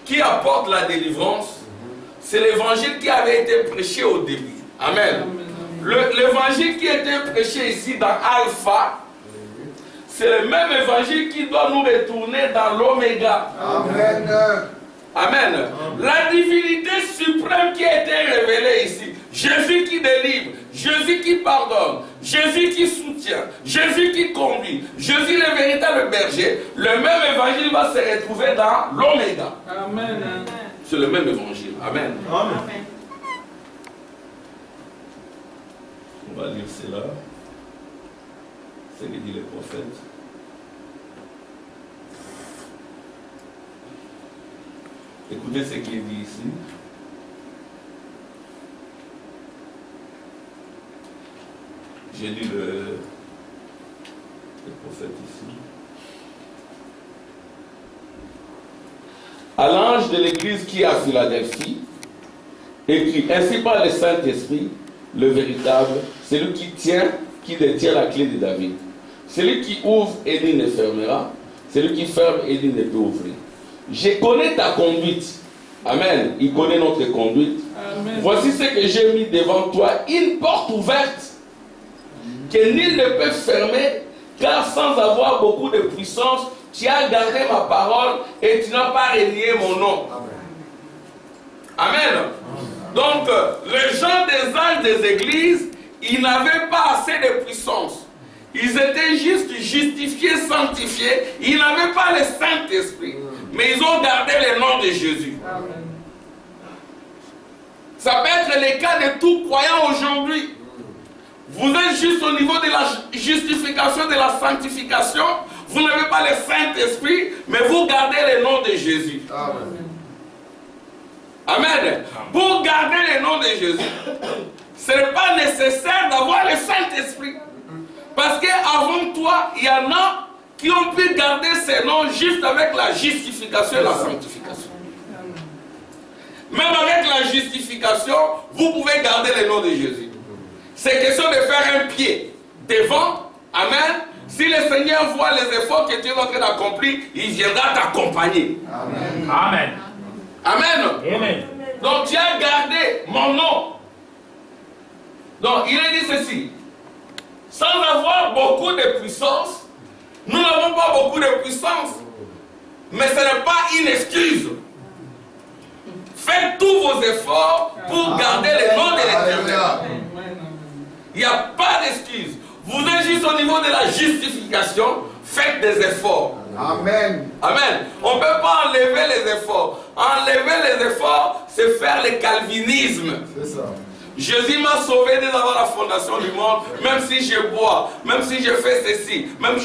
qui apporte la délivrance, c'est l'évangile qui avait été prêché au début. Amen. L'évangile qui était prêché ici dans Alpha, c'est le même évangile qui doit nous retourner dans l'Oméga. Amen. Amen. La divinité suprême qui a été révélée ici, Jésus qui délivre, Jésus qui pardonne, Jésus qui soutient, Jésus qui conduit, Jésus le véritable berger, le même évangile va se retrouver dans l'Oméga. Amen. C'est le même évangile. Amen. Amen. On va lire cela. C'est ce que dit le prophète. Écoutez ce qu'il dit ici. J'ai lu le prophète ici. À l'ange de l'église qui est à Philadelphie, écrit ainsi par le Saint-Esprit, le véritable, celui qui détient la clé de David. Celui qui ouvre et nul ne fermera, celui qui ferme et nul ne peut ouvrir. Je connais ta conduite. Amen. Il connaît notre conduite. Amen. Voici ce que j'ai mis devant toi, une porte ouverte que nul ne peut fermer, car sans avoir beaucoup de puissance, tu as gardé ma parole et tu n'as pas renié mon nom. Amen. Donc, les gens des âges des églises, ils n'avaient pas assez de puissance. Ils étaient juste justifiés, sanctifiés. Ils n'avaient pas le Saint-Esprit. Mais ils ont gardé le nom de Jésus. Amen. Ça peut être le cas de tout croyant aujourd'hui. Vous êtes juste au niveau de la justification, de la sanctification. Vous n'avez pas le Saint-Esprit, mais vous gardez le nom de Jésus. Amen. Amen. Pour garder le nom de Jésus, ce n'est pas nécessaire d'avoir le Saint-Esprit. Parce qu'avant toi, il y en a qui ont pu garder ces noms juste avec la justification et la sanctification. Même avec la justification, vous pouvez garder le nom de Jésus. C'est question de faire un pied devant. Amen. Si le Seigneur voit les efforts que tu es en train d'accomplir, il viendra t'accompagner. Amen. Amen. Amen. Amen. Donc tu as gardé mon nom. Donc il est dit ceci. Sans avoir beaucoup de puissance, nous n'avons pas beaucoup de puissance. Mais ce n'est pas une excuse. Faites tous vos efforts pour garder le nom de l'Éternel. Il n'y a pas d'excuse. Vous êtes juste au niveau de la justification. Faites des efforts. Amen. Amen. On ne peut pas enlever les efforts. Enlever les efforts, c'est faire le calvinisme. C'est ça. Jésus m'a sauvé dès avant la fondation du monde, même si je bois, même si je fais ceci, même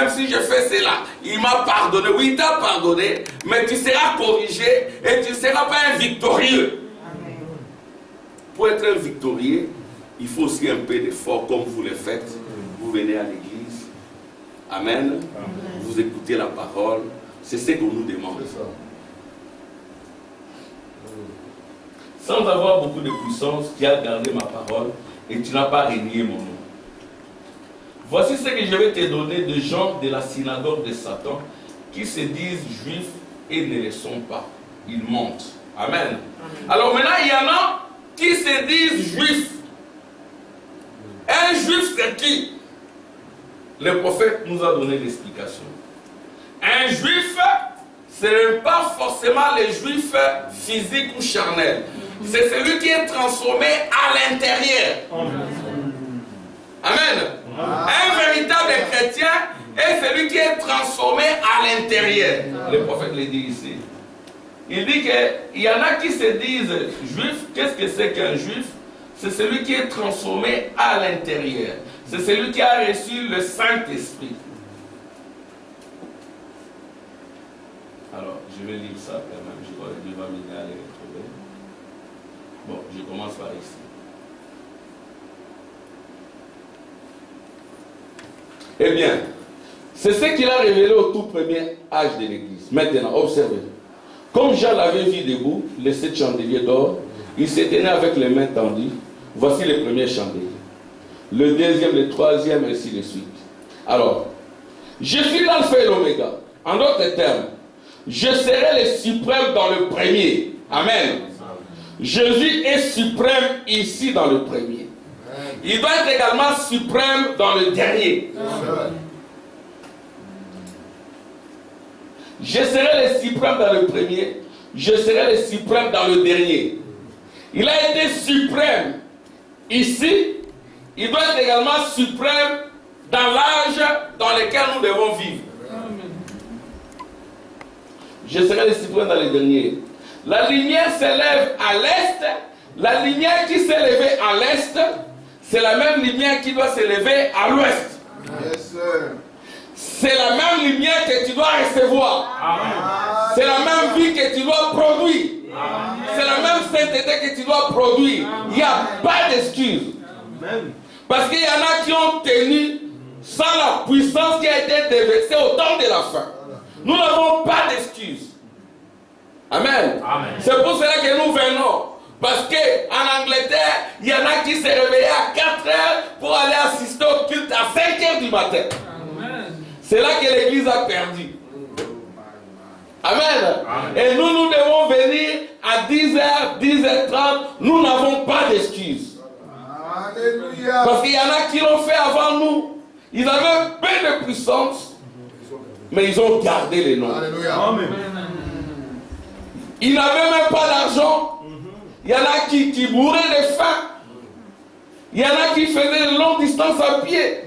si je fais cela. Il m'a pardonné. Oui, il t'a pardonné, mais tu seras corrigé et tu ne seras pas un victorieux. Amen. Pour être un victorieux, il faut aussi un peu d'effort comme vous le faites. Vous venez à l'église. Amen. Vous écoutez la parole. C'est ce qu'on nous demande. C'est ça. Sans avoir beaucoup de puissance, tu as gardé ma parole et tu n'as pas renié mon nom. Voici ce que je vais te donner de gens de la synagogue de Satan qui se disent juifs et ne le sont pas. il monte. Amen. Alors maintenant, il y en a qui se disent juifs. Un juif, c'est qui? Le prophète nous a donné l'explication. Un juif, ce n'est pas forcément les juifs physiques ou charnels. C'est celui qui est transformé à l'intérieur. Amen. Un véritable chrétien est celui qui est transformé à l'intérieur. Le prophète le dit ici. Il dit qu'il y en a qui se disent juifs. Qu'est-ce que c'est qu'un juif? C'est celui qui est transformé à l'intérieur. C'est celui qui a reçu le Saint-Esprit. Alors, je vais lire ça quand même. Je crois que Dieu va m'aider à les retrouver. Bon, je commence par ici. Eh bien, c'est ce qu'il a révélé au tout premier âge de l'Église. Maintenant, observez. Comme Jean l'avait vu debout, les 7 chandeliers d'or, il s'est tenu avec les mains tendues. Voici les premiers chandeliers. Le deuxième, le troisième, et ainsi de suite. Alors, je suis l'alpha et l'oméga. En d'autres termes, je serai le suprême dans le premier. Amen. Jésus est suprême ici dans le premier. Il doit être également suprême dans le dernier. Je serai le suprême dans le premier. Je serai le suprême dans le dernier. Il a été suprême ici. Il doit être également suprême dans l'âge dans lequel nous devons vivre. Je serai le suprême dans le dernier. La lumière s'élève à l'est. La lumière qui s'est levée à l'est, c'est la même lumière qui doit s'élever à l'ouest. Yes, c'est la même lumière que tu dois recevoir. C'est la même vie que tu dois produire. C'est la même sainteté que tu dois produire. Il n'y a pas d'excuse. Parce qu'il y en a qui ont tenu sans la puissance qui a été déversée au temps de la fin. Nous n'avons pas d'excuse. Amen. C'est pour cela que nous venons. Parce qu'en Angleterre, il y en a qui se réveillaient à 4 heures pour aller assister au culte à 5 heures du matin. C'est là que l'église a perdu. Amen. Et nous devons venir à 10h, 10h30. Nous n'avons pas d'excuses. Parce qu'il y en a qui l'ont fait avant nous. Ils avaient peu de puissance, mais ils ont gardé les noms. Ils n'avaient même pas d'argent. Il y en a qui mouraient de faim. Il y en a qui faisaient de longues distances à pied.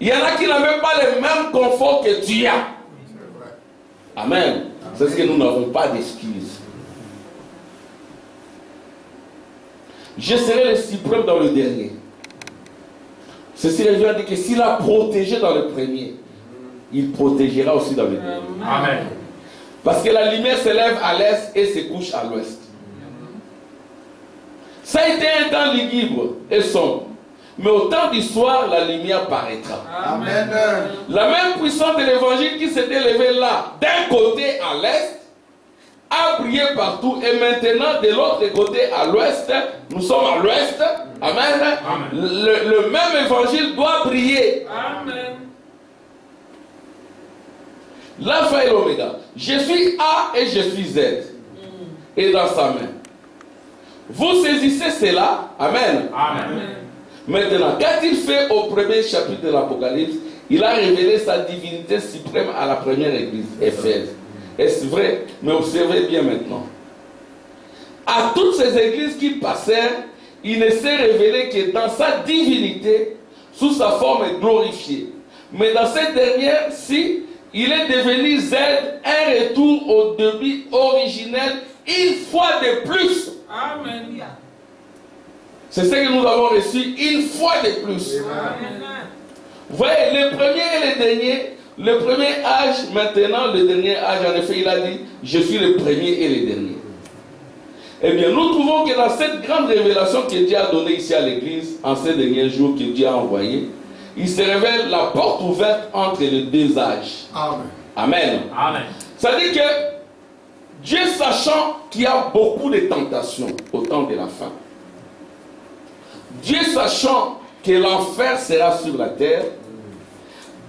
Il y en a qui n'avaient pas le même confort que tu as. Amen. C'est ce que nous n'avons pas d'excuses. Je serai le suprême dans le dernier. Ceci revient à dire que s'il a protégé dans le premier, il protégera aussi dans le dernier. Amen. Parce que la lumière s'élève à l'est et se couche à l'ouest. Ça a été un temps lugubre et sombre. Mais au temps du soir, la lumière paraîtra. Amen. La même puissance de l'évangile qui s'était levée là, d'un côté à l'est, a brillé partout. Et maintenant, de l'autre côté à l'ouest, nous sommes à l'ouest. Amen. Le même évangile doit briller. Amen. L'alpha et l'oméga. Je suis A et je suis Z. Et dans sa main. Vous saisissez cela. Amen. Amen. Maintenant, qu'a-t-il fait au premier chapitre de l'Apocalypse? Il a révélé sa divinité suprême à la première église, Éphèse. Est-ce vrai? Mais observez bien maintenant. À toutes ces églises qui passèrent, il ne s'est révélé que dans sa divinité, sous sa forme glorifiée. Mais dans cette dernière-ci, il est devenu Z, un retour au début originel, une fois de plus. Amen. C'est ce que nous avons reçu une fois de plus. Amen. Vous voyez, le premier et le dernier, le premier âge, maintenant le dernier âge, en effet, il a dit, je suis le premier et le dernier. Eh bien, nous trouvons que dans cette grande révélation que Dieu a donnée ici à l'église, en ces derniers jours que Dieu a envoyé, il se révèle la porte ouverte entre les deux âges. Amen. Amen. Amen. Ça dit que Dieu, sachant qu'il y a beaucoup de tentations au temps de la fin, Dieu sachant que l'enfer sera sur la terre,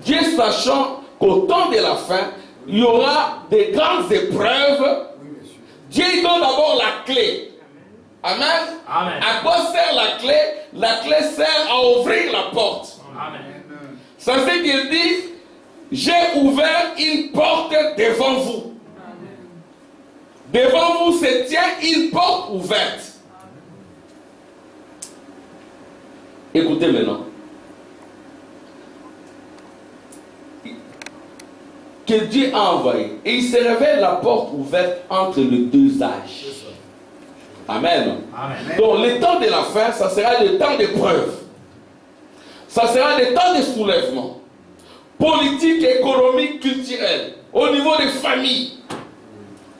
Dieu sachant qu'au temps de la fin, il y aura des grandes épreuves, Dieu donne d'abord la clé. Amen. Amen. À quoi sert la clé? La clé sert à ouvrir la porte. Amen. C'est ce qu'il dit. J'ai ouvert une porte devant vous. Devant vous se tient une porte ouverte. Écoutez maintenant. Que Dieu a envoyé. Et il se révèle la porte ouverte entre les deux âges. Amen. Amen. Donc le temps de la fin, ça sera le temps d'épreuve. Ça sera le temps de soulèvement. Politique, économique, culturel. Au niveau des familles.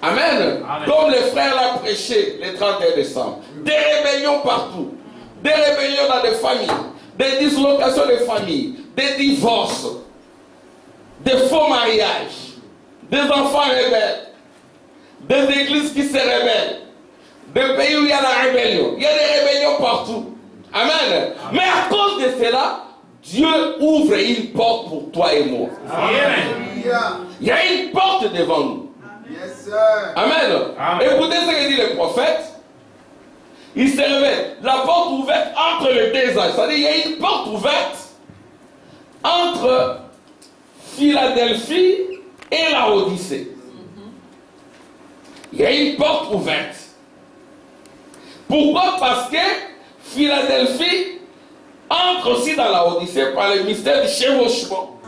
Amen. Amen. Comme les frères l'ont prêché le 31 décembre. Des rébellions partout. Des rébellions dans des familles. Des dislocations de familles. Des divorces. Des faux mariages. Des enfants rebelles. Des églises qui se rebellent. Des pays où il y a la rébellion. Il y a des rébellions partout. Amen. Amen. Mais à cause de cela, Dieu ouvre une porte pour toi et moi. Amen. Il y a une porte devant nous. Yes, sir. Amen. Amen. Écoutez ce que dit le prophète. Il se révèle. La porte ouverte entre les deux âges. C'est-à-dire il y a une porte ouverte entre Philadelphie et la Odyssée. Il y a une porte ouverte. Pourquoi? Parce que Philadelphie entre aussi dans la Odyssée par le mystère du chevauchement.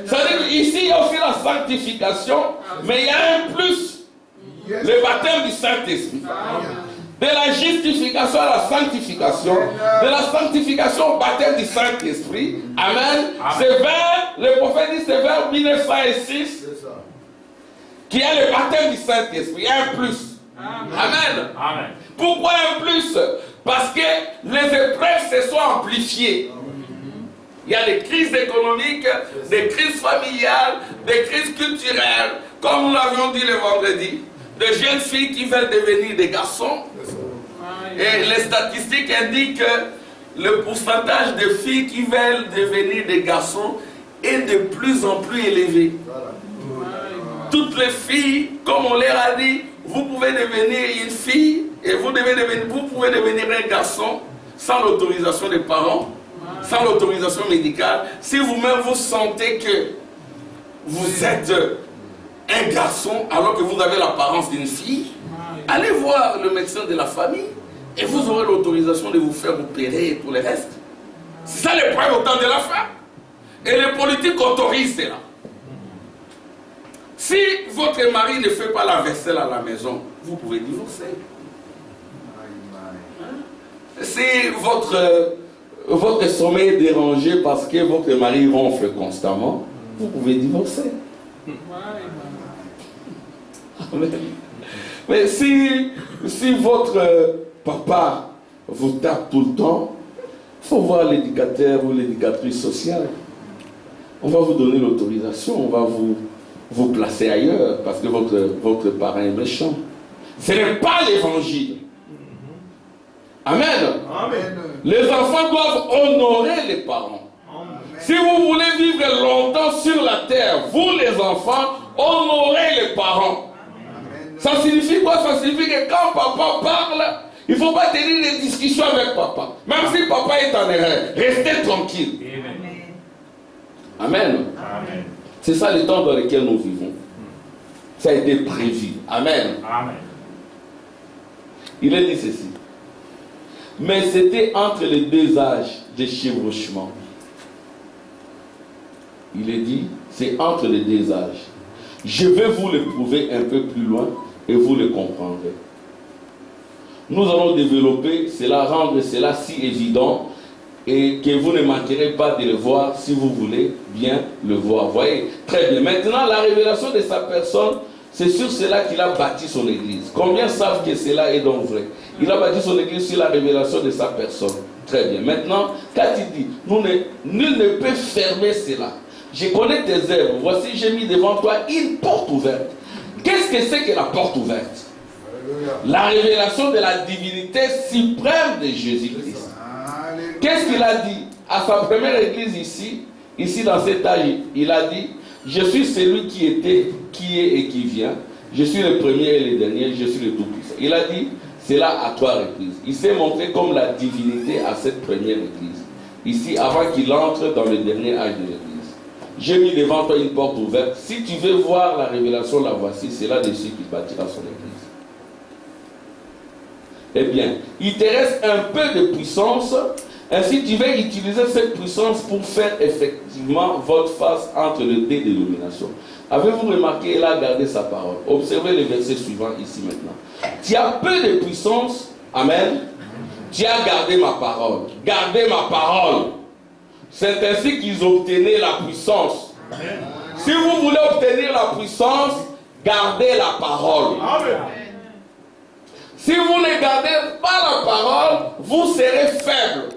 C'est-à-dire qu'ici il y a aussi la sanctification, mais il y a un plus. Le baptême du Saint-Esprit. De la justification à la sanctification, de la sanctification au baptême du Saint-Esprit. Amen. C'est vers, le prophète dit, c'est vers 1906 qu'il y a le baptême du Saint-Esprit. Il y a un plus. Amen. Amen. Pourquoi un plus? Parce que les épreuves se sont amplifiées. Il y a des crises économiques, des crises familiales, des crises culturelles, comme nous l'avions dit le vendredi. De jeunes filles qui veulent devenir des garçons. Et les statistiques indiquent que le pourcentage de filles qui veulent devenir des garçons est de plus en plus élevé. Toutes les filles, comme on leur a dit, vous pouvez devenir une fille et vous pouvez devenir un garçon sans l'autorisation des parents, sans l'autorisation médicale. Si vous-même vous sentez que vous êtes un garçon alors que vous avez l'apparence d'une fille, allez voir le médecin de la famille et vous aurez l'autorisation de vous faire opérer et tout le reste. C'est ça l'épreuve au temps de la fin. Et les politiques autorisent cela. Si votre mari ne fait pas la vaisselle à la maison, vous pouvez divorcer. Si votre sommeil est dérangé parce que votre mari ronfle constamment, vous pouvez divorcer. Amen. Mais si votre papa vous tape tout le temps, il faut voir l'éducateur ou l'éducatrice sociale. On va vous donner l'autorisation, on va vous placer ailleurs parce que votre parent est méchant. Ce n'est pas l'évangile. Amen. Amen. Les enfants doivent honorer les parents. Amen. Si vous voulez vivre longtemps sur la terre, vous les enfants, honorez les parents. Amen. Ça signifie quoi? Ça signifie que quand papa parle, il ne faut pas tenir des discussions avec papa. Même si papa est en erreur, restez tranquille. Amen. Amen. C'est ça le temps dans lequel nous vivons. Ça a été prévu. Amen. Amen. Il est dit ceci. Mais c'était entre les deux âges de chevauchement. Il est dit, c'est entre les deux âges. Je vais vous le prouver un peu plus loin et vous le comprendrez. Nous allons développer cela, rendre cela si évident et que vous ne manquerez pas de le voir si vous voulez bien le voir. Voyez, très bien. Maintenant, la révélation de sa personne, c'est sur cela qu'il a bâti son église. Combien savent que cela est donc vrai? Il a bâti son église sur la révélation de sa personne. Très bien. Maintenant, quand il dit, nul ne peut fermer cela. Je connais tes œuvres. Voici, j'ai mis devant toi une porte ouverte. Qu'est-ce que c'est que la porte ouverte? La révélation de la divinité suprême de Jésus-Christ. Qu'est-ce qu'il a dit à sa première église ici dans cet âge? Il a dit, je suis celui qui était, qui est et qui vient. Je suis le premier et le dernier, je suis le Tout-Puissant. Il a dit cela à 3 reprises. Il s'est montré comme la divinité à cette première église. Ici, avant qu'il entre dans le dernier âge de l'église. J'ai mis devant toi une porte ouverte. Si tu veux voir la révélation, la voici. C'est là-dessus qu'il bâtira son église. Eh bien, il te reste un peu de puissance. Ainsi, tu vas utiliser cette puissance pour faire effectivement votre face entre les deux dénominations. Avez-vous remarqué, il a gardé sa parole. Observez le verset suivant ici maintenant. Tu as peu de puissance. Amen. Tu as gardé ma parole. Gardez ma parole. C'est ainsi qu'ils obtenaient la puissance. Amen. Si vous voulez obtenir la puissance, gardez la parole. Amen. Si vous ne gardez pas la parole, vous serez faible.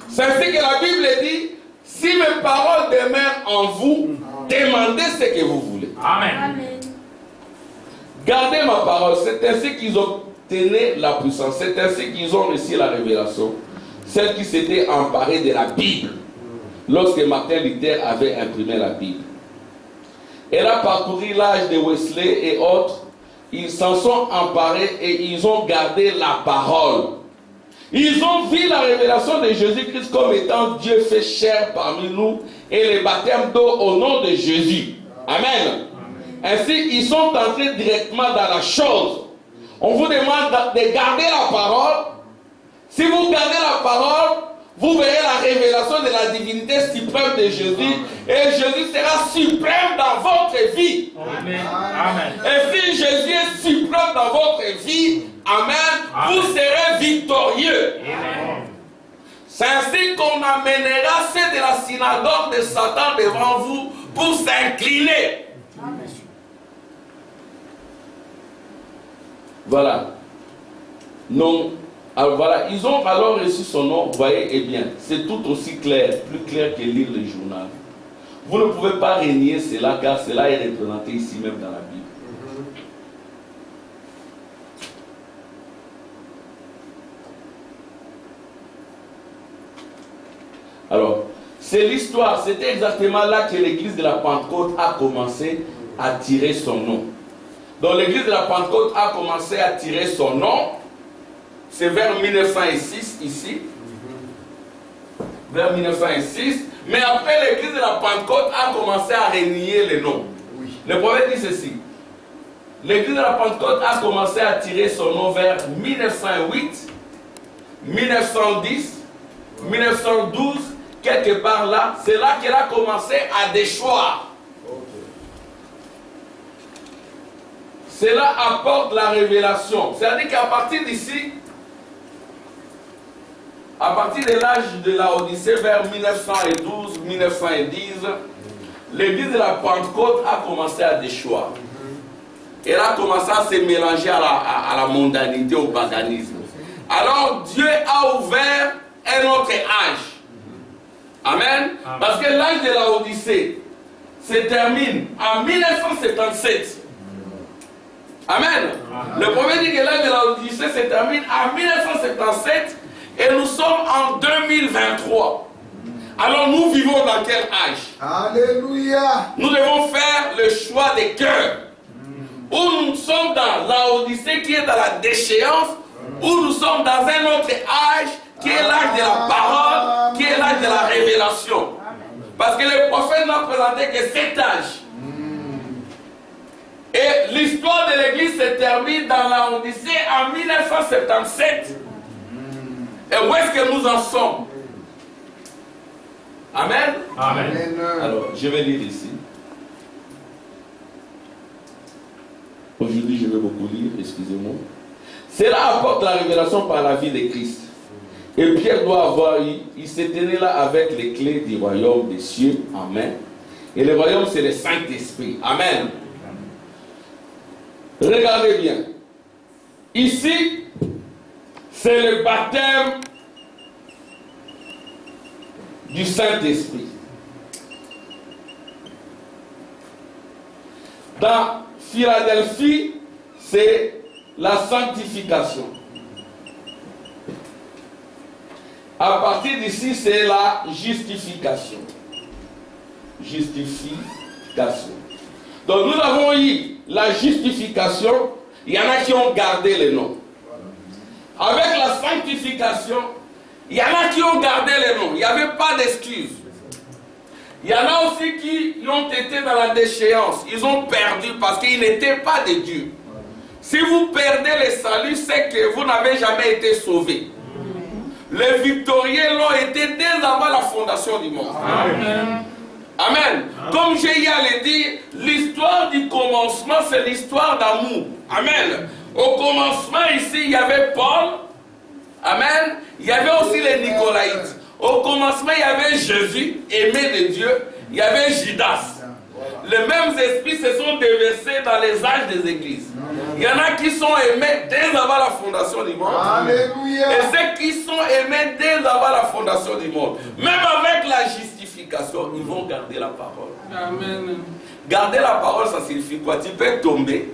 C'est ainsi que la Bible dit, si mes paroles demeurent en vous, demandez ce que vous voulez. Amen. Gardez ma parole. C'est ainsi qu'ils obtenaient la puissance. C'est ainsi qu'ils ont reçu la révélation. Celle qui s'était emparée de la Bible. Lorsque Martin Luther avait imprimé la Bible. Elle a parcouru l'âge de Wesley et autres. Ils s'en sont emparés et ils ont gardé la parole. Ils ont vu la révélation de Jésus-Christ comme étant Dieu fait chair parmi nous et le baptême d'eau au nom de Jésus. Amen. Ainsi, ils sont entrés directement dans la chose. On vous demande de garder la parole. Si vous gardez la parole, vous verrez la révélation de la divinité suprême de Jésus et Jésus sera suprême dans votre vie. Amen. Amen. Et si Jésus est suprême dans votre vie, amen, amen, vous serez victorieux. Amen. C'est ainsi qu'on amènera ceux de la synagogue de Satan devant vous pour s'incliner. Voilà. Non. Alors voilà, ils ont alors reçu son nom, voyez, eh bien, c'est tout aussi clair, plus clair que lire le journal. Vous ne pouvez pas renier cela, car cela est représenté ici même dans la Bible. Alors, c'est l'histoire, c'était exactement là que l'église de la Pentecôte a commencé à tirer son nom. Donc l'église de la Pentecôte a commencé à tirer son nom. C'est vers 1906 ici. Vers 1906. Mais après, l'église de la Pentecôte a commencé à renier les noms. Oui. Le prophète dit ceci. L'église de la Pentecôte a commencé à tirer son nom vers 1908, 1910, 1912, quelque part là. C'est là qu'elle a commencé à déchoir. Cela apporte la révélation. C'est-à-dire qu'à partir d'ici, à partir de l'âge de la Odyssée, vers 1912, 1910, l'église de la Pentecôte a commencé à déchoir. Elle a commencé à se mélanger à la mondanité, au paganisme. Alors Dieu a ouvert un autre âge. Amen. Parce que l'âge de la Odyssée se termine en 1977. Amen. Le prophète dit que l'âge de la Odyssée se termine en 1977. Et nous sommes en 2023. Alors nous vivons dans quel âge? Alléluia. Nous devons faire le choix des cœurs. Ou nous sommes dans la Odyssée qui est dans la déchéance, ou nous sommes dans un autre âge qui est l'âge de la parole, qui est l'âge de la révélation. Parce que le prophète n'a présenté que cet âge. Et l'histoire de l'église se termine dans la Odyssée en 1977. Et où est-ce que nous en sommes? Amen. Amen. Alors, je vais lire ici. Aujourd'hui, je vais beaucoup lire, excusez-moi. Cela apporte la révélation par la vie de Christ. Et Pierre doit avoir eu, il s'est tenu là avec les clés du royaume des cieux. Amen. Et le royaume, c'est le Saint-Esprit. Amen. Regardez bien. Ici, c'est le baptême du Saint-Esprit. Dans Philadelphie, c'est la sanctification. À partir d'ici, c'est la justification. Justification. Donc nous avons eu la justification, il y en a qui ont gardé les noms. Avec la sanctification, il y en a qui ont gardé les noms, il n'y avait pas d'excuses. Il y en a aussi qui ont été dans la déchéance, ils ont perdu parce qu'ils n'étaient pas de Dieu. Si vous perdez le salut, c'est que vous n'avez jamais été sauvés. Les victorieux l'ont été dès avant la fondation du monde. Amen. Amen. Comme j'ai dit, l'histoire du commencement, c'est l'histoire d'amour. Amen. Au commencement, ici, il y avait Paul. Amen. Il y avait aussi les Nicolaïtes. Au commencement, il y avait Jésus, aimé de Dieu. Il y avait Judas. Les mêmes esprits se sont déversés dans les âges des églises. Il y en a qui sont aimés dès avant la fondation du monde. Alléluia. Et ceux qui sont aimés dès avant la fondation du monde. Même avec la justification, ils vont garder la parole. Amen. Garder la parole, ça signifie quoi? Tu peux tomber.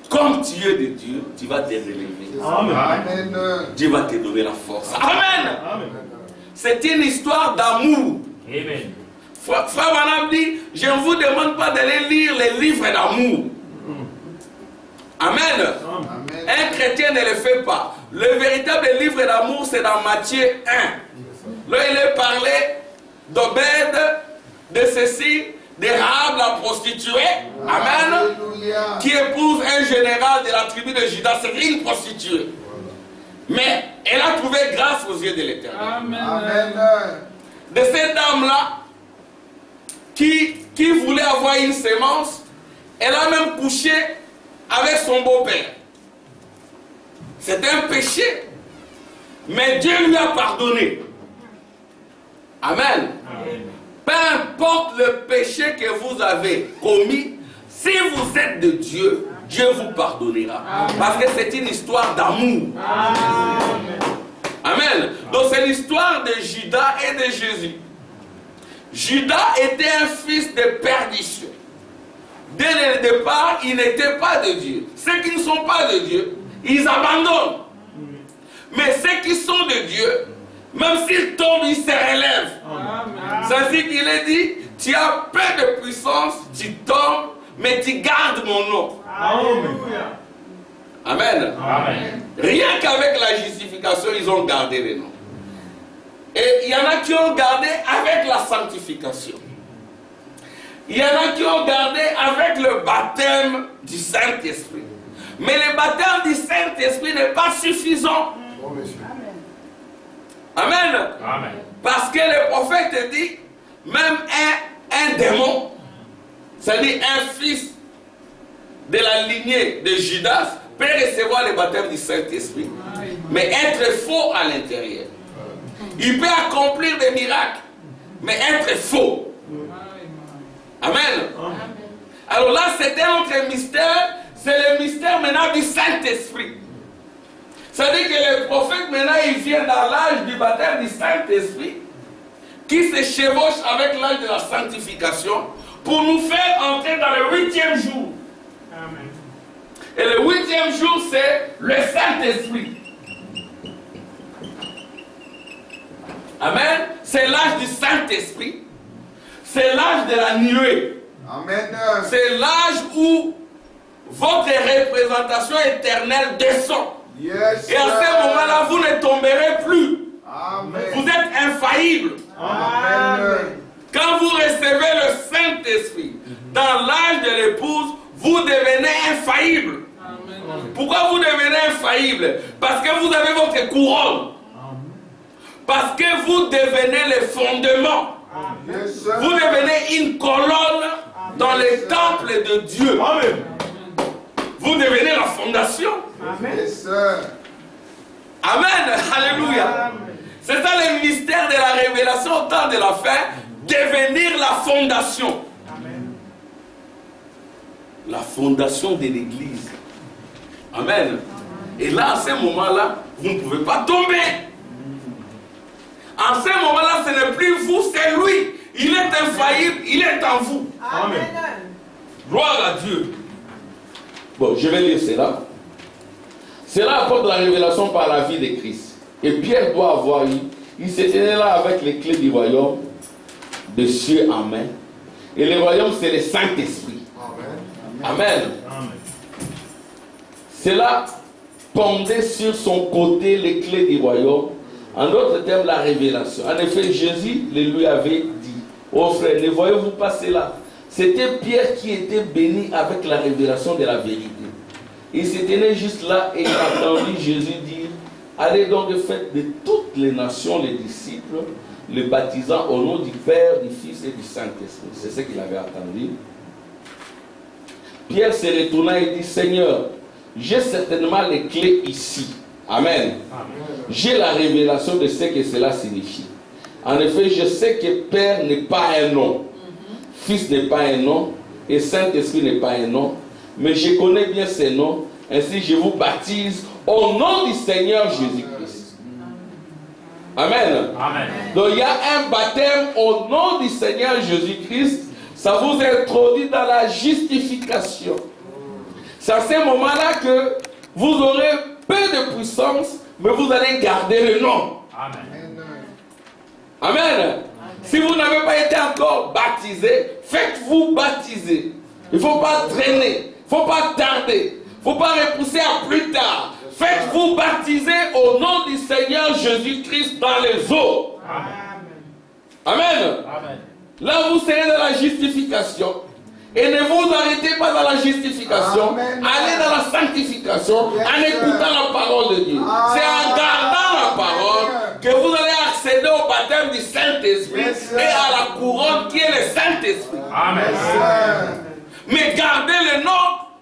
Comme tu es de Dieu, tu vas te relever. Amen. Dieu va te donner la force. Amen. Amen. C'est une histoire d'amour. Amen. Frère Branham dit, je ne vous demande pas d'aller lire les livres d'amour. Amen. Amen. Un chrétien ne le fait pas. Le véritable livre d'amour, c'est dans Matthieu 1. Là, il est parlé d'Obed, de ceci, de Rahab, la prostituée. Amen. Alléluia. Qui épouse un général de la tribu de Judas. C'est une prostituée. Mais elle a trouvé grâce aux yeux de l'Éternel. Amen. De cette dame-là, qui voulait avoir une sémence, elle a même couché avec son beau-père. C'est un péché. Mais Dieu lui a pardonné. Amen. Peu importe le péché que vous avez commis, si vous êtes de Dieu, Dieu vous pardonnera. Parce que c'est une histoire d'amour. Amen. Donc c'est l'histoire de Judas et de Jésus. Judas était un fils de perdition. Dès le départ, il n'était pas de Dieu. Ceux qui ne sont pas de Dieu, ils abandonnent. Mais ceux qui sont de Dieu, même s'ils tombent, ils se relèvent. C'est-à-dire qu'il est dit, tu as peu de puissance, tu tombes, mais tu gardes mon nom. Amen. Amen. Rien qu'avec la justification, ils ont gardé les noms. Et il y en a qui ont gardé avec la sanctification. Il y en a qui ont gardé avec le baptême du Saint-Esprit. Mais le baptême du Saint-Esprit n'est pas suffisant. Amen. Amen. Parce que le prophète dit, même un démon, c'est-à-dire un fils de la lignée de Judas, peut recevoir le baptême du Saint-Esprit, mais être faux à l'intérieur. Il peut accomplir des miracles, mais être faux. Amen. Alors là, c'est un autre mystère, c'est le mystère maintenant du Saint-Esprit. C'est-à-dire que le prophète maintenant, il vient dans l'âge du baptême du Saint-Esprit, qui se chevauche avec l'âge de la sanctification, pour nous faire entrer dans le 8e jour. Amen. Et le 8e jour, c'est le Saint-Esprit. Amen. C'est l'âge du Saint-Esprit. C'est l'âge de la nuée. Amen. C'est l'âge où votre représentation éternelle descend. Yes, et à ce moment-là, vous ne tomberez plus. Amen. Vous êtes infaillible. Amen. Quand vous recevez le Saint-Esprit dans l'âge de l'épouse, vous devenez infaillible. Amen. Pourquoi vous devenez infaillible? Parce que vous avez votre couronne. Parce que vous devenez le fondement. Yes, vous devenez une colonne dans le temple de Dieu. Amen. Vous devenez la fondation. Amen. Yes, Amen. Alléluia. C'est ça le mystère de la révélation au temps de la fin. Devenir la fondation. Amen. La fondation de l'église. Amen. Et là, à ce moment-là, vous ne pouvez pas tomber. En ce moment-là, ce n'est plus vous, c'est lui. Il est infaillible, il est en vous. Amen. Gloire à Dieu. Bon, je vais lire cela. Cela apporte la révélation par la vie de Christ. Et Pierre doit avoir eu. Il se tenait là avec les clés du royaume, de cieux en main. Et le royaume, c'est le Saint-Esprit. Amen. Cela pendait sur son côté les clés du royaume. En d'autres termes, la révélation. En effet, Jésus lui avait dit, oh frère, ne voyez-vous pas cela? C'était Pierre qui était béni avec la révélation de la vérité. Il se tenait juste là et il a entendu Jésus dire, allez donc et faites de toutes les nations les disciples, les baptisant au nom du Père, du Fils et du Saint-Esprit. C'est ce qu'il avait entendu. Pierre se retourna et dit, Seigneur, j'ai certainement les clés ici. Amen. J'ai la révélation de ce que cela signifie. En effet, je sais que Père n'est pas un nom, Fils n'est pas un nom, et Saint-Esprit n'est pas un nom, mais je connais bien ces noms, ainsi je vous baptise au nom du Seigneur Jésus-Christ. Amen. Amen. Donc il y a un baptême au nom du Seigneur Jésus-Christ, ça vous introduit dans la justification. C'est à ce moment-là que vous aurez peu de puissance, mais vous allez garder le nom. Amen. Amen. Si vous n'avez pas été encore baptisé, faites-vous baptiser. Il ne faut pas traîner, il ne faut pas tarder, il ne faut pas repousser à plus tard. Faites-vous baptiser au nom du Seigneur Jésus-Christ dans les eaux. Amen. Amen. Amen. Là, vous serez dans la justification. Et ne vous arrêtez pas dans la justification. Amen. Allez dans la sanctification en écoutant la parole de Dieu. C'est en gardant la parole que vous allez accéder au baptême du Saint-Esprit et à la couronne qui est le Saint-Esprit. Amen. Mais gardez le nom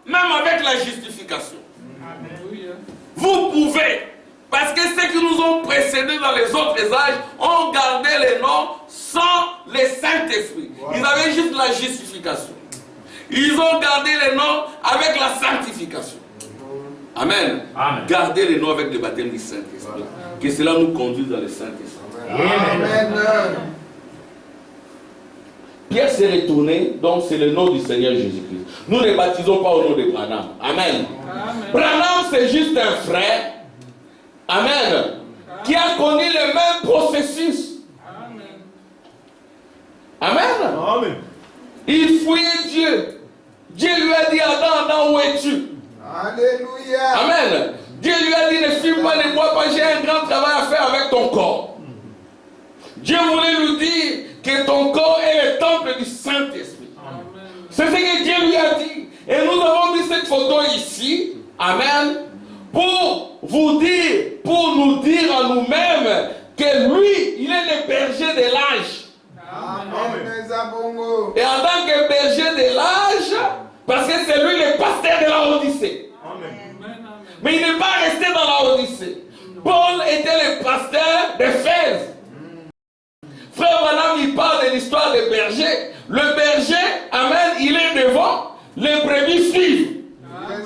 même avec la justification. Amen. Vous pouvez, parce que ceux qui nous ont précédés dans les autres âges ont gardé les noms sans le Saint-Esprit. Ils avaient juste la justification. Ils ont gardé les noms avec la sanctification. Amen. Amen. Gardez les noms avec le baptême du Saint-Esprit. Que cela nous conduise dans le Saint-Esprit. Amen. Pierre s'est retourné, donc c'est le nom du Seigneur Jésus-Christ. Nous ne baptisons pas au nom de Branham. Amen. Amen. Branham, c'est juste un frère. Amen. Qui a connu le même processus. Amen. Amen. Amen. Il fouillait Dieu. Dieu lui a dit, Adam, où es-tu? Alléluia. Amen. Dieu lui a dit, ne fume pas, ne bois pas, j'ai un grand travail à faire avec ton corps. Dieu voulait lui dire que ton corps est le temple du Saint-Esprit. C'est ce que Dieu lui a dit. Et nous avons mis cette photo ici. Amen. Pour vous dire, pour nous dire à nous-mêmes que lui, il est le berger de l'âge. Amen. Et en tant que berger de l'âge, parce que c'est lui le pasteur de la Odyssée. Amen. Mais il n'est pas resté dans la Odyssée. Paul était le pasteur d'Éphèse. Frère Branham, il parle de l'histoire des bergers. Le berger, amen, il est devant, les brebis suivent. Amen.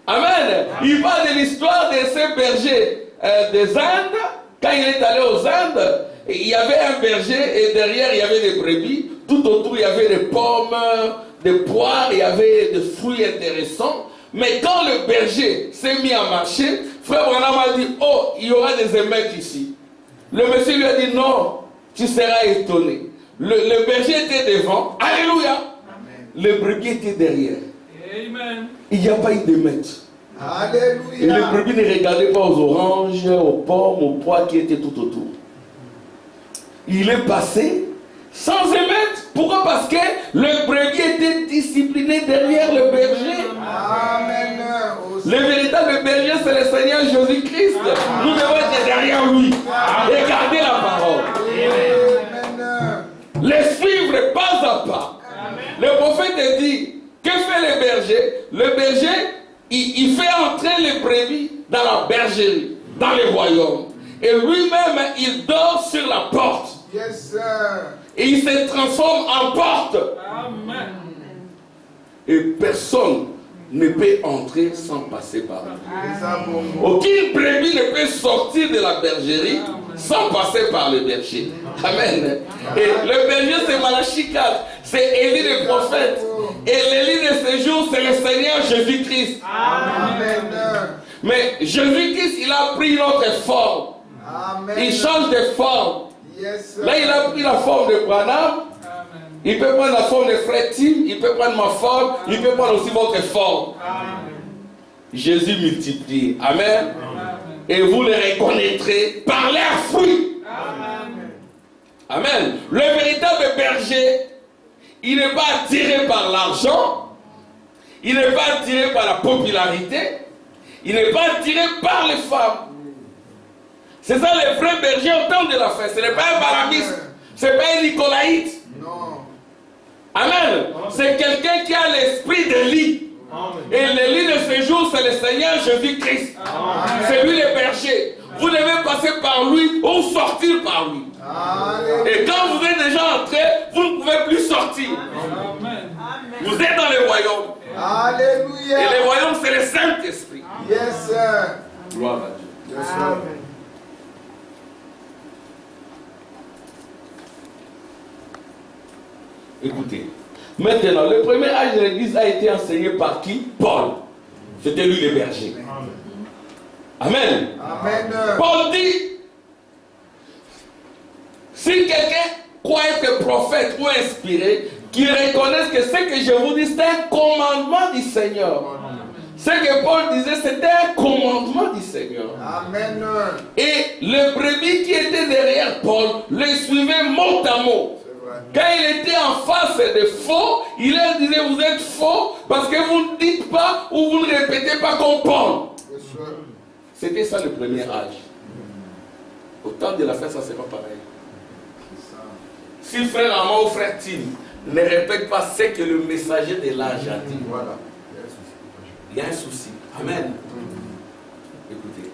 Amen. Il parle de l'histoire de ces bergers des Indes. Quand il est allé aux Indes, il y avait un berger et derrière il y avait des brebis. Tout autour il y avait des pommes, des poires, il y avait des fruits intéressants. Mais quand le berger s'est mis à marcher, frère Branham a dit, oh, il y aura des émeutes ici. Le monsieur lui a dit, non, tu seras étonné. Le berger était devant, alléluia. Amen. Le brebis était derrière. Amen. Il n'y a pas eu d'émeute. Alléluia. Et le brebis ne regardait pas aux oranges, aux pommes, aux pois qui étaient tout autour. Il est passé sans émettre. Pourquoi? Parce que le brebis était discipliné derrière le berger. Amen. Le véritable berger, c'est le Seigneur Jésus-Christ. Nous devons être derrière lui et garder la parole. Amen. Les suivre pas à pas. Amen. Le prophète dit, que fait le berger? Le berger, il fait entrer les brebis dans la bergerie, dans le royaume. Et lui-même, il dort sur la porte. Yes, sir. Et il se transforme en porte. Amen. Et personne ne peut entrer sans passer par lui. Aucune brebis ne peut sortir de la bergerie sans passer par le berger. Amen. Et le berger, c'est Malachie 4. C'est Élie le prophète. Et l'Élie de ce jour, c'est le Seigneur Jésus-Christ. Amen. Mais Jésus-Christ, il a pris notre forme. Amen. Il change de forme. Yes, là, il a pris la forme de Branham. Amen. Il peut prendre la forme de frère Tim, il peut prendre ma forme, il peut prendre aussi votre forme. Jésus multiplie. Amen. Et vous les reconnaîtrez par leurs fruits. Amen. Le véritable berger, il n'est pas attiré par l'argent, il n'est pas attiré par la popularité, il n'est pas attiré par les femmes. C'est ça les vrais bergers au temps de la fête. Ce n'est pas un baramiste, ce n'est pas un nicolaïte. Non. Amen. C'est quelqu'un qui a l'esprit de lit. Et le lit de ce jour, c'est le Seigneur Jésus-Christ. C'est lui le berger. Vous devez passer par lui ou sortir par lui. Et quand vous êtes déjà entré, vous ne pouvez plus sortir. Vous êtes dans le royaume. Alléluia. Et le royaume, c'est le Saint-Esprit. Yes, sir. Gloire à Dieu. Yes, sir. Écoutez, maintenant, le premier âge de l'église a été enseigné par qui? Paul. C'était lui le berger. Amen. Amen. Paul dit, si quelqu'un croit être prophète ou inspiré, qu'il reconnaisse que ce que je vous dis, c'est un commandement du Seigneur. Ce que Paul disait, c'était un commandement du Seigneur. Amen. Et le brebis qui était derrière Paul le suivait mot à mot. Quand il était en face de faux, il leur disait, vous êtes faux parce que vous ne dites pas ou vous ne répétez pas comme Paul. C'était ça le premier âge. Au temps de la fête, ça ne sera pas pareil. Si frère Amand ou frère Tim ne répète pas ce que le messager de l'âge a dit, Voilà. il y a un souci. Amen. Écoutez.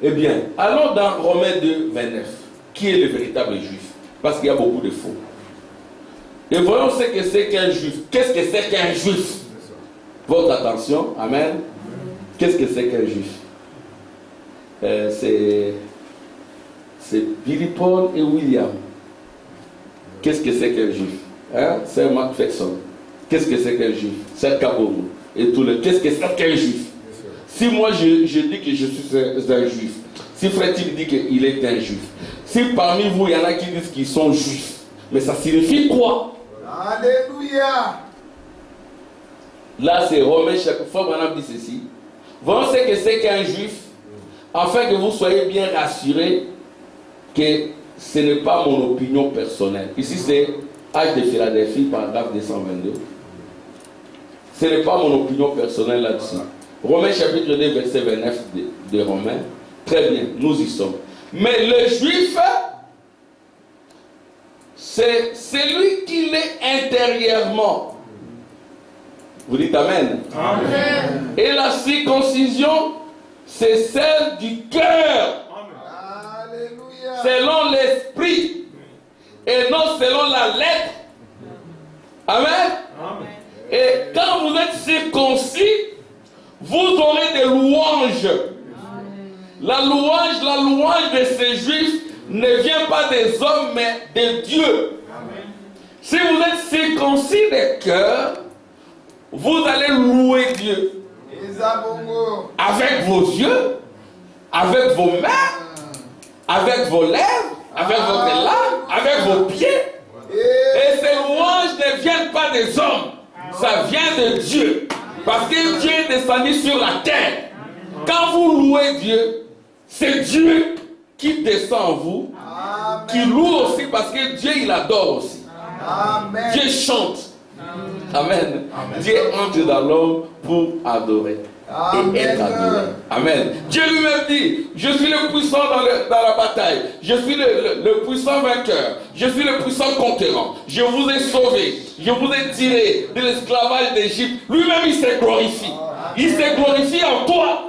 Eh bien, allons dans Romains 2, 29. Qui est le véritable juif? Parce qu'il y a beaucoup de faux. Et voyons ce que c'est qu'un juif. Qu'est-ce que c'est qu'un juif? Votre attention. Amen. Qu'est-ce que c'est qu'un juif? C'est Billy Paul et William. Qu'est-ce que c'est qu'un juif? Hein? C'est Mark Faxon. Qu'est-ce que c'est qu'un juif? C'est Kabogo. Et tout le. Qu'est-ce que c'est qu'un juif? Si moi je dis que je suis un juif, si Frère Tim dit qu'il est un juif, si parmi vous il y en a qui disent qu'ils sont juifs, mais ça signifie quoi? Alléluia. Là c'est Romains chapitre 4, Branham dit ceci. Voyons ce que c'est qu'un juif, afin que vous soyez bien rassurés que ce n'est pas mon opinion personnelle. Ici c'est Actes de Philadelphie, paragraphe 222. Ce n'est pas mon opinion personnelle là-dessus. Romains chapitre 2, verset 29 de Romains. Très bien, nous y sommes. Mais le juif, c'est celui qui l'est intérieurement. Vous dites Amen. Amen. Et la circoncision, c'est celle du cœur. Alléluia. Selon l'esprit. Et non selon la lettre. Amen. Et quand vous êtes circoncis, vous aurez des louanges. La louange de ces juifs ne vient pas des hommes, mais de Dieu. Si vous êtes circoncis de cœur, vous allez louer Dieu. Avec vos yeux, avec vos mains, avec vos lèvres, avec votre langue, avec vos pieds. Et ces louanges ne viennent pas des hommes. Ça vient de Dieu. Parce que Dieu est descendu sur la terre. Quand vous louez Dieu, c'est Dieu qui descend en vous, qui loue aussi parce que Dieu il adore aussi. Amen. Dieu chante. Amen. Dieu entre dans l'homme pour adorer et être adoré. Amen. Dieu lui-même dit, je suis le puissant dans la bataille. Je suis le puissant vainqueur. Je suis le puissant conquérant. Je vous ai sauvé. Je vous ai tiré de l'esclavage d'Égypte. Lui-même il s'est glorifié. Il s'est glorifié en toi.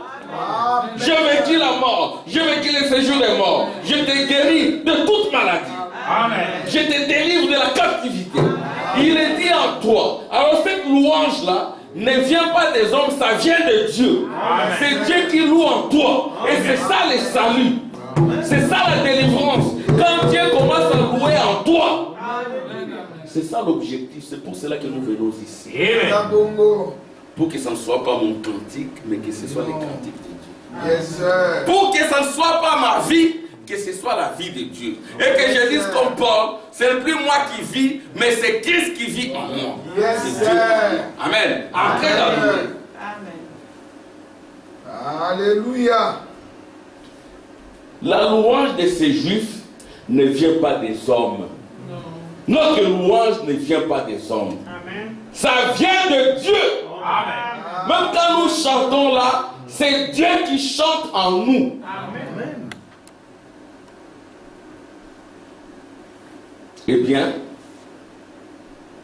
Je vaincu la mort. Je vaincu le séjour des morts. Je te guéris de toute maladie. Amen. Je te délivre de la captivité. Il est dit en toi. Alors cette louange-là ne vient pas des hommes, ça vient de Dieu. C'est Dieu qui loue en toi. Et c'est ça le salut. C'est ça la délivrance. Quand Dieu commence à louer en toi. C'est ça l'objectif. C'est pour cela que nous venons ici. Pour que ça ne soit pas mon cantique, mais que ce soit les cantiques de Dieu. Yes, sir. Pour que ça ne soit pas ma vie, que ce soit la vie de Dieu. Et que je dise comme Paul, ce n'est plus moi qui vis, mais c'est Christ qui vit en moi. Yes, Dieu. Amen. Entrez dans le monde. Alléluia. La louange de ces Juifs ne vient pas des hommes. Notre louange ne vient pas des hommes. Amen. Ça vient de Dieu. Amen. Même quand nous chantons là, c'est Dieu qui chante en nous. Amen. Eh bien,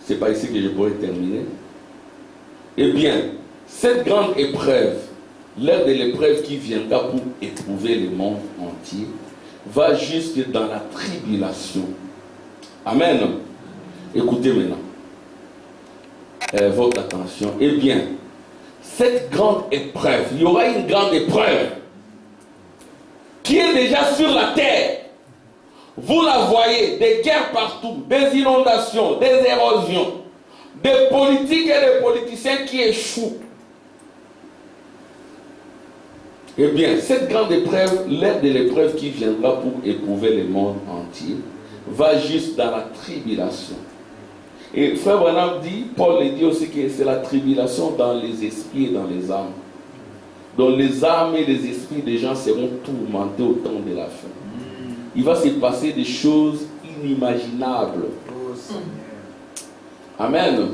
c'est pas ici que je pourrais terminer. Eh bien, cette grande épreuve, l'heure de l'épreuve qui viendra pour éprouver le monde entier, va jusque dans la tribulation. Amen. Écoutez maintenant. Votre attention. Eh bien, cette grande épreuve, il y aura une grande épreuve qui est déjà sur la terre. Vous la voyez, des guerres partout, des inondations, des érosions, des politiques et des politiciens qui échouent. Eh bien, cette grande épreuve, l'heure de l'épreuve qui viendra pour éprouver le monde entier, va juste dans la tribulation. Et Frère Branham dit, Paul le dit aussi que c'est la tribulation dans les esprits et dans les âmes. Donc les âmes et les esprits des gens seront tourmentés au temps de la fin. Il va se passer des choses inimaginables. Amen.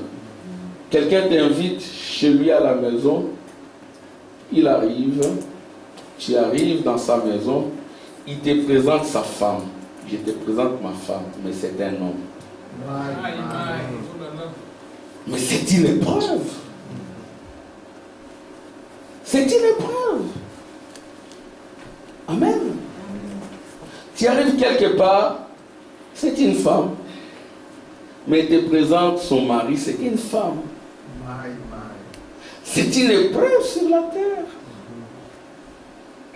Quelqu'un t'invite chez lui à la maison, il arrive, tu arrives dans sa maison, il te présente sa femme. Je te présente ma femme, mais c'est un homme. Mais c'est une épreuve. C'est une épreuve. Amen. Tu arrives quelque part, c'est une femme. Mais il te présente son mari, c'est une femme. C'est une épreuve sur la terre.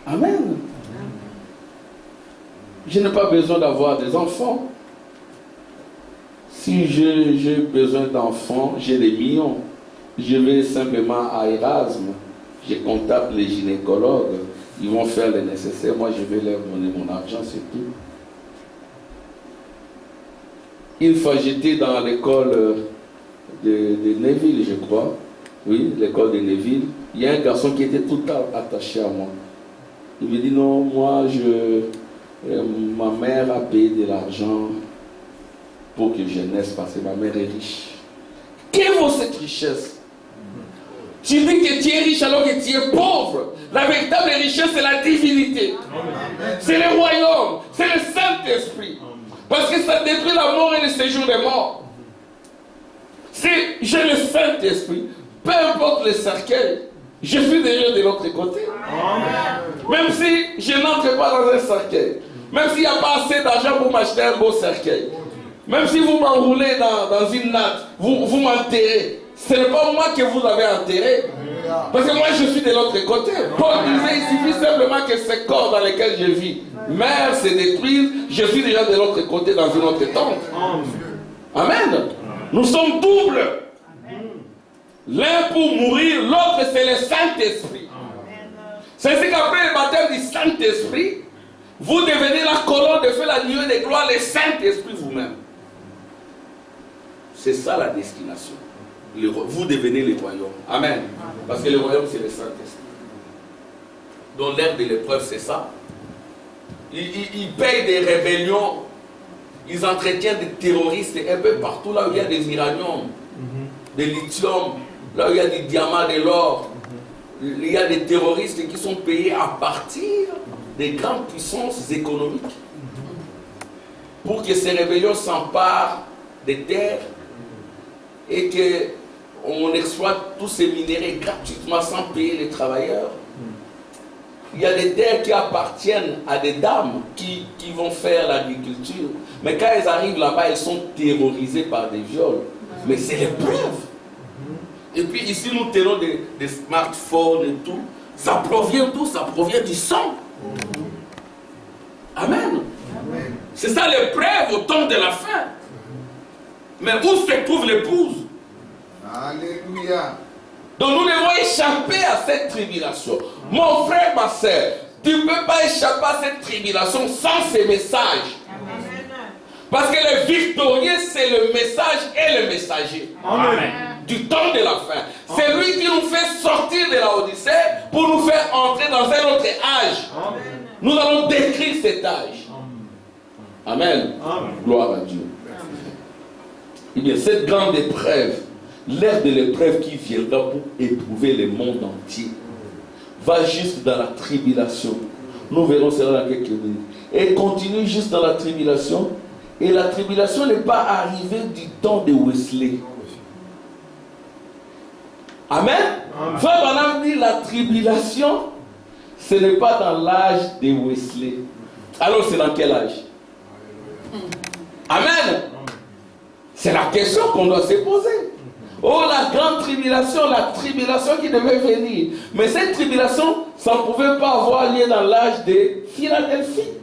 Amen. Je n'ai pas besoin d'avoir des enfants. Si j'ai besoin d'enfants, j'ai des millions. Je vais simplement à Erasme. Je contacte les gynécologues. Ils vont faire le nécessaire. Moi, je vais leur donner mon argent, c'est tout. Une fois, j'étais dans l'école de Neville, je crois. Oui, l'école de Neville. Il y a un garçon qui était tout le temps attaché à moi. Il me dit, non, moi, ma mère a payé de l'argent pour que je naisse parce que ma mère est riche. Quelle vaut cette richesse? Tu dis que tu es riche alors que tu es pauvre. La véritable richesse, c'est la divinité. C'est le royaume. C'est le Saint-Esprit. Parce que ça détruit la mort et le séjour des morts. Si j'ai le Saint-Esprit, peu importe le cercueil, je suis déjà de l'autre côté. Même si je n'entre pas dans un cercueil, même s'il n'y a pas assez d'argent pour m'acheter un beau cercueil, même si vous m'enroulez dans une natte, vous m'enterrez, ce n'est pas moi que vous avez enterré. Parce que moi je suis de l'autre côté. Paul disait, il suffit simplement que ce corps dans lequel je vis meurt, se détruise, je suis déjà de l'autre côté dans une autre tente. Amen. Nous sommes doubles. L'un pour mourir, l'autre c'est le Saint-Esprit. C'est ainsi qu'après le baptême du Saint-Esprit, vous devenez la colonne de feu, la nuée de gloire, le Saint-Esprit vous-même. C'est ça la destination. Vous devenez le royaume. Amen. Parce que le royaume c'est le Saint-Esprit. Donc l'ère de l'épreuve c'est ça. Ils payent des rébellions. Ils entretiennent des terroristes un peu partout là où il y a des uraniums, des lithium, là où il y a des diamants, de l'or. Il y a des terroristes qui sont payés à partir des grandes puissances économiques pour que ces rébellions s'emparent des terres et qu'on exploite tous ces minéraux gratuitement sans payer les travailleurs. Il y a des terres qui appartiennent à des dames qui vont faire l'agriculture. Mais quand elles arrivent là-bas, elles sont terrorisées par des viols. Mais c'est l'épreuve. Et puis ici, nous tenons des smartphones et tout. Ça provient d'où? Ça provient du sang. Amen. C'est ça l'épreuve au temps de la fin. Mais où se trouve l'épouse? Alléluia. Donc nous devons échapper à cette tribulation. Mon frère, ma soeur, Tu ne peux pas échapper à cette tribulation sans ces messages. Parce que le victorieux, c'est le message et le messager. Amen. Du temps de la fin. C'est lui qui nous fait sortir de la Odyssée pour nous faire entrer dans un autre âge. Amen. Nous allons décrire cet âge. Amen. Amen. Gloire à Dieu. Eh bien, cette grande épreuve, l'ère de l'épreuve qui viendra pour éprouver le monde entier, va jusque dans la tribulation. Nous verrons cela dans quelques minutes. Et continue juste dans la tribulation. Et la tribulation n'est pas arrivée du temps de Wesley. Amen. Frère Branham dit la tribulation, ce n'est pas dans l'âge de Wesley. Alors c'est dans quel âge? Amen. C'est la question qu'on doit se poser. Oh, la grande tribulation, la tribulation qui devait venir. Mais cette tribulation, ça ne pouvait pas avoir lieu dans l'âge de Philadelphie.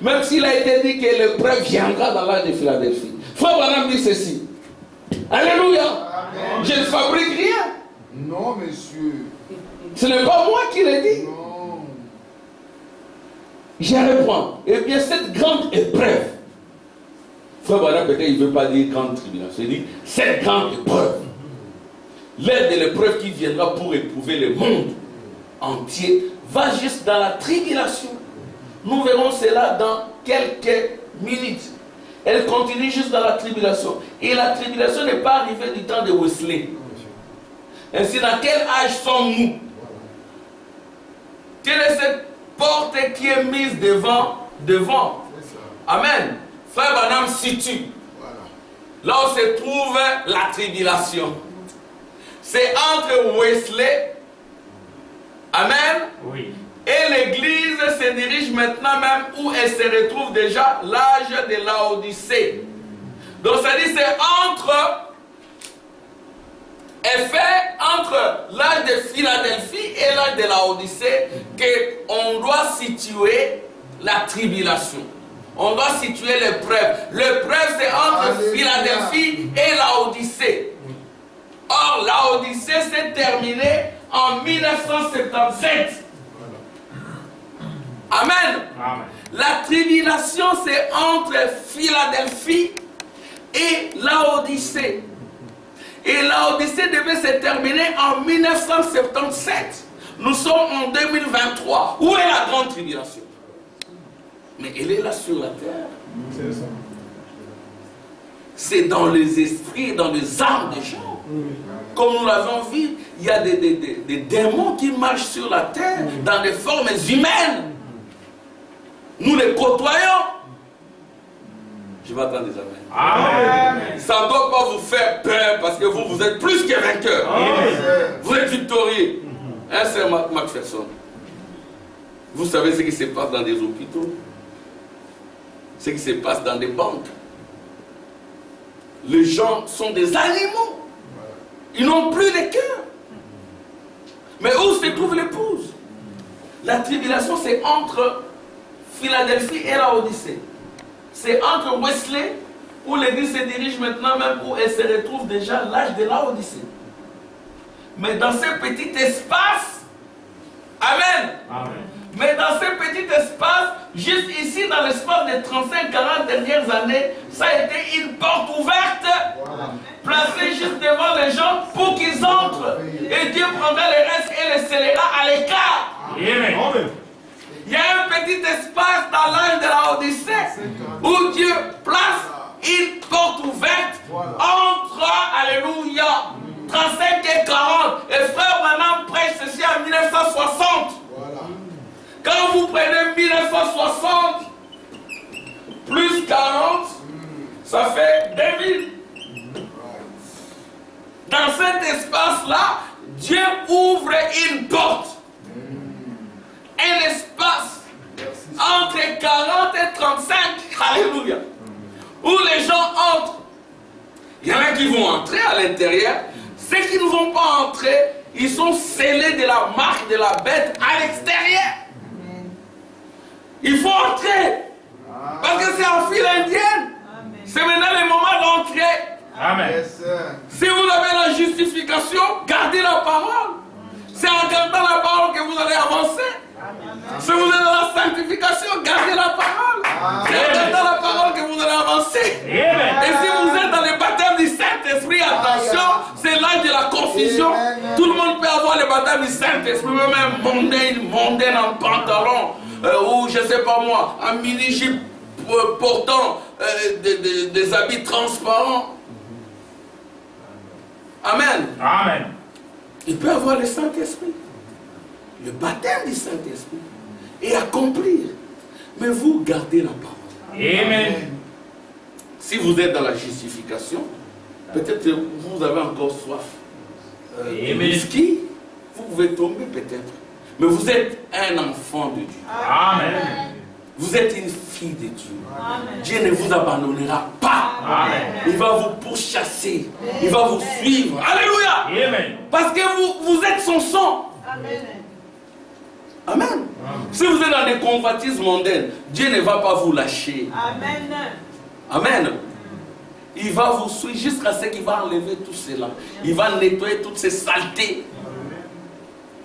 Même s'il a été dit que l'épreuve viendra dans l'âge de Philadelphie. Frère Branham dit ceci. Alléluia. Amen. Je ne fabrique rien. Non, monsieur. Ce n'est pas moi qui l'ai dit. Non. Je réponds. Eh bien, cette grande épreuve. Frère Branham, peut-être il ne veut pas dire grande tribulation. Il dit cette grande épreuve. L'ère de l'épreuve qui viendra pour éprouver le monde entier va juste dans la tribulation. Nous verrons cela dans quelques minutes. Elle continue juste dans la tribulation. Et la tribulation n'est pas arrivée du temps de Wesley. Ainsi, dans quel âge sommes-nous? Quelle est cette porte qui est mise devant? Amen. Frère Branham situe. Là où se trouve la tribulation. C'est entre Wesley. Amen. Oui. Et l'église se dirige maintenant même où elle se retrouve déjà, l'âge de Laodicée. Donc ça dit c'est entre l'âge de Philadelphie et l'âge de Laodicée qu'on doit situer la tribulation. On doit situer l'épreuve. L'épreuve c'est entre Philadelphie et Laodicée. Or Laodicée s'est terminée en 1977. Amen. Amen. La tribulation, c'est entre Philadelphie et Laodicée. Et Laodicée devait se terminer en 1977. Nous sommes en 2023. Où est la grande tribulation? Mais elle est là sur la terre. C'est ça. C'est dans les esprits, dans les âmes des gens. Comme nous l'avons vu, il y a des démons qui marchent sur la terre dans des formes humaines. Nous les côtoyons. Je vais attendre des amens. Amen. Ça ne doit pas vous faire peur parce que vous êtes plus que vainqueurs. Amen. Vous êtes victorieux. Hein, c'est Macpherson. Vous savez ce qui se passe dans des hôpitaux, ce qui se passe dans des banques. Les gens sont des animaux. Ils n'ont plus de cœur. Mais où se trouve l'épouse? La tribulation, c'est entre Philadelphie et Laodicée. C'est entre Wesley, où l'église se dirige maintenant, même où elle se retrouve déjà l'âge de Laodicée. Mais dans ce petit espace, Amen. Amen. Mais dans ce petit espace, juste ici, dans l'espace des 35-40 dernières années, ça a été une porte ouverte, placée juste devant les gens pour qu'ils entrent. Et Dieu prendra le reste et les scellera à l'écart. Amen. Il y a un petit espace dans l'âge de la Odyssée où Dieu place une porte ouverte entre, alléluia, 35 et 40. Et frère Branham prêche ceci en 1960. Quand vous prenez 1960 plus 40, ça fait 2000. Dans cet espace-là, Dieu ouvre une porte. Un espace entre 40 et 35, alléluia, où les gens entrent. Il y en a qui vont entrer à l'intérieur. Ceux qui ne vont pas entrer, ils sont scellés de la marque de la bête à l'extérieur. Il faut entrer. Parce que c'est en file indienne. C'est maintenant le moment d'entrer. Amen. Si vous avez la justification, gardez la parole. C'est en gardant la parole que vous allez avancer. Si vous êtes Saint-Esprit, même mondaine en pantalon, ou je ne sais pas moi, en mini-jupe portant des habits transparents. Amen. Amen. Il peut avoir le Saint-Esprit, le baptême du Saint-Esprit, et accomplir. Mais vous gardez la parole. Amen. Si vous êtes dans la justification, peut-être que vous avez encore soif de whisky, vous pouvez tomber peut-être. Mais vous êtes un enfant de Dieu. Amen. Vous êtes une fille de Dieu. Amen. Dieu ne vous abandonnera pas. Amen. Il va vous pourchasser. Il va vous suivre. Alléluia. Amen. Parce que vous êtes son sang. Amen. Amen. Si vous êtes dans des convoitises mondaines, Dieu ne va pas vous lâcher. Amen. Amen. Il va vous suivre jusqu'à ce qu'il va enlever tout cela. Il va nettoyer toutes ces saletés.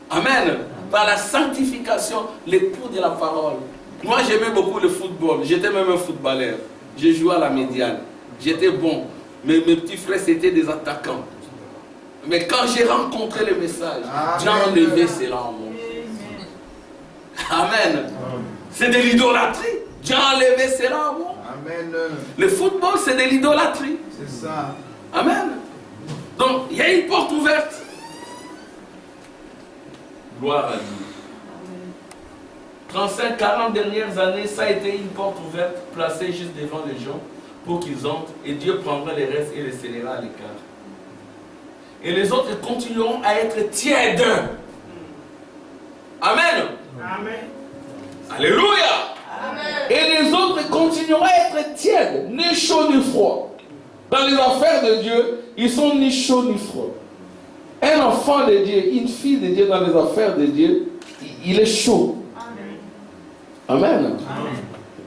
Amen. Par la sanctification, l'époux de la parole. Moi, j'aimais beaucoup le football. J'étais même un footballeur. J'ai joué à la médiane. J'étais bon. Mais mes petits frères, c'était des attaquants. Mais quand j'ai rencontré le message, Dieu a enlevé cela en moi. Amen. C'est de l'idolâtrie. Dieu a enlevé cela en moi. Amen. Le football, c'est de l'idolâtrie. C'est ça. Amen. Donc, il y a une porte ouverte. Gloire à Dieu. 35, 40 dernières années, ça a été une porte ouverte, placée juste devant les gens, pour qu'ils entrent, et Dieu prendra les restes et les scellera à l'écart. Et les autres continueront à être tièdes. Amen. Amen. Alléluia. Amen. Et les autres continueront à être tièdes, ni chauds ni froids. Dans les affaires de Dieu, ils sont ni chauds ni froids. Un enfant de Dieu, une fille de Dieu dans les affaires de Dieu, il est chaud. Amen.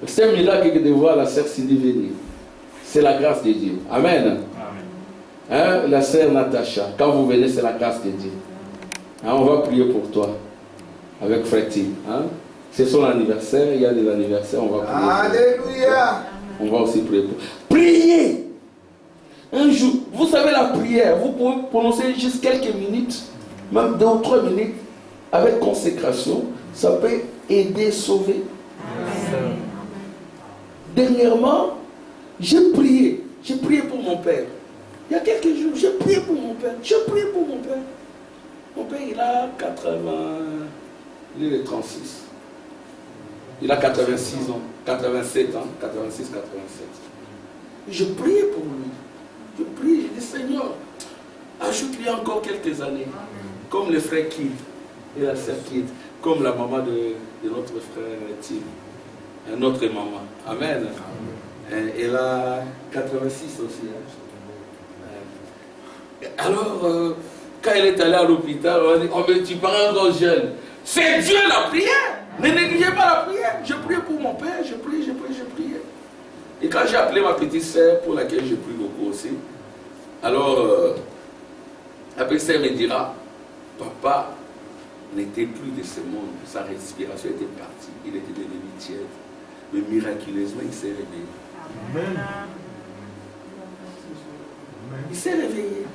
C'est un miracle que de voir la sœur Cindy venir. C'est la grâce de Dieu. Amen. Hein, la sœur Natacha, quand vous venez, c'est la grâce de Dieu. Hein, on va prier pour toi. Avec Freddy. Hein? C'est son anniversaire, il y a des anniversaires, on va prier. Alléluia. On va aussi prier pour. Priez! Un jour, vous savez la prière, vous pouvez prononcer juste quelques minutes, même 2 ou 3 minutes, avec consécration, ça peut aider, sauver. Amen. Dernièrement, j'ai prié pour mon père. Il y a quelques jours, j'ai prié pour mon père. Mon père, il a 80, il est 36. Il a 86 ans, 87 ans, 86, 87. Je priais pour lui. Je prie, je dis Seigneur, ajoute-lui encore quelques années. Comme le frère Kid et la sœur Kid, comme la maman de notre frère Tim, notre maman. Amen. Elle a 86 aussi. Alors, quand elle est allée à l'hôpital, on a dit, oh mais tu parais encore jeune. C'est Dieu la prière. Ne négligez pas la prière. Je priais pour mon père, je priais. Et quand j'ai appelé ma petite sœur, pour laquelle je prie beaucoup aussi, alors la petite sœur me dira, papa n'était plus de ce monde, sa respiration était partie, il était devenu tiède, mais miraculeusement il s'est réveillé. Amen. Il s'est réveillé.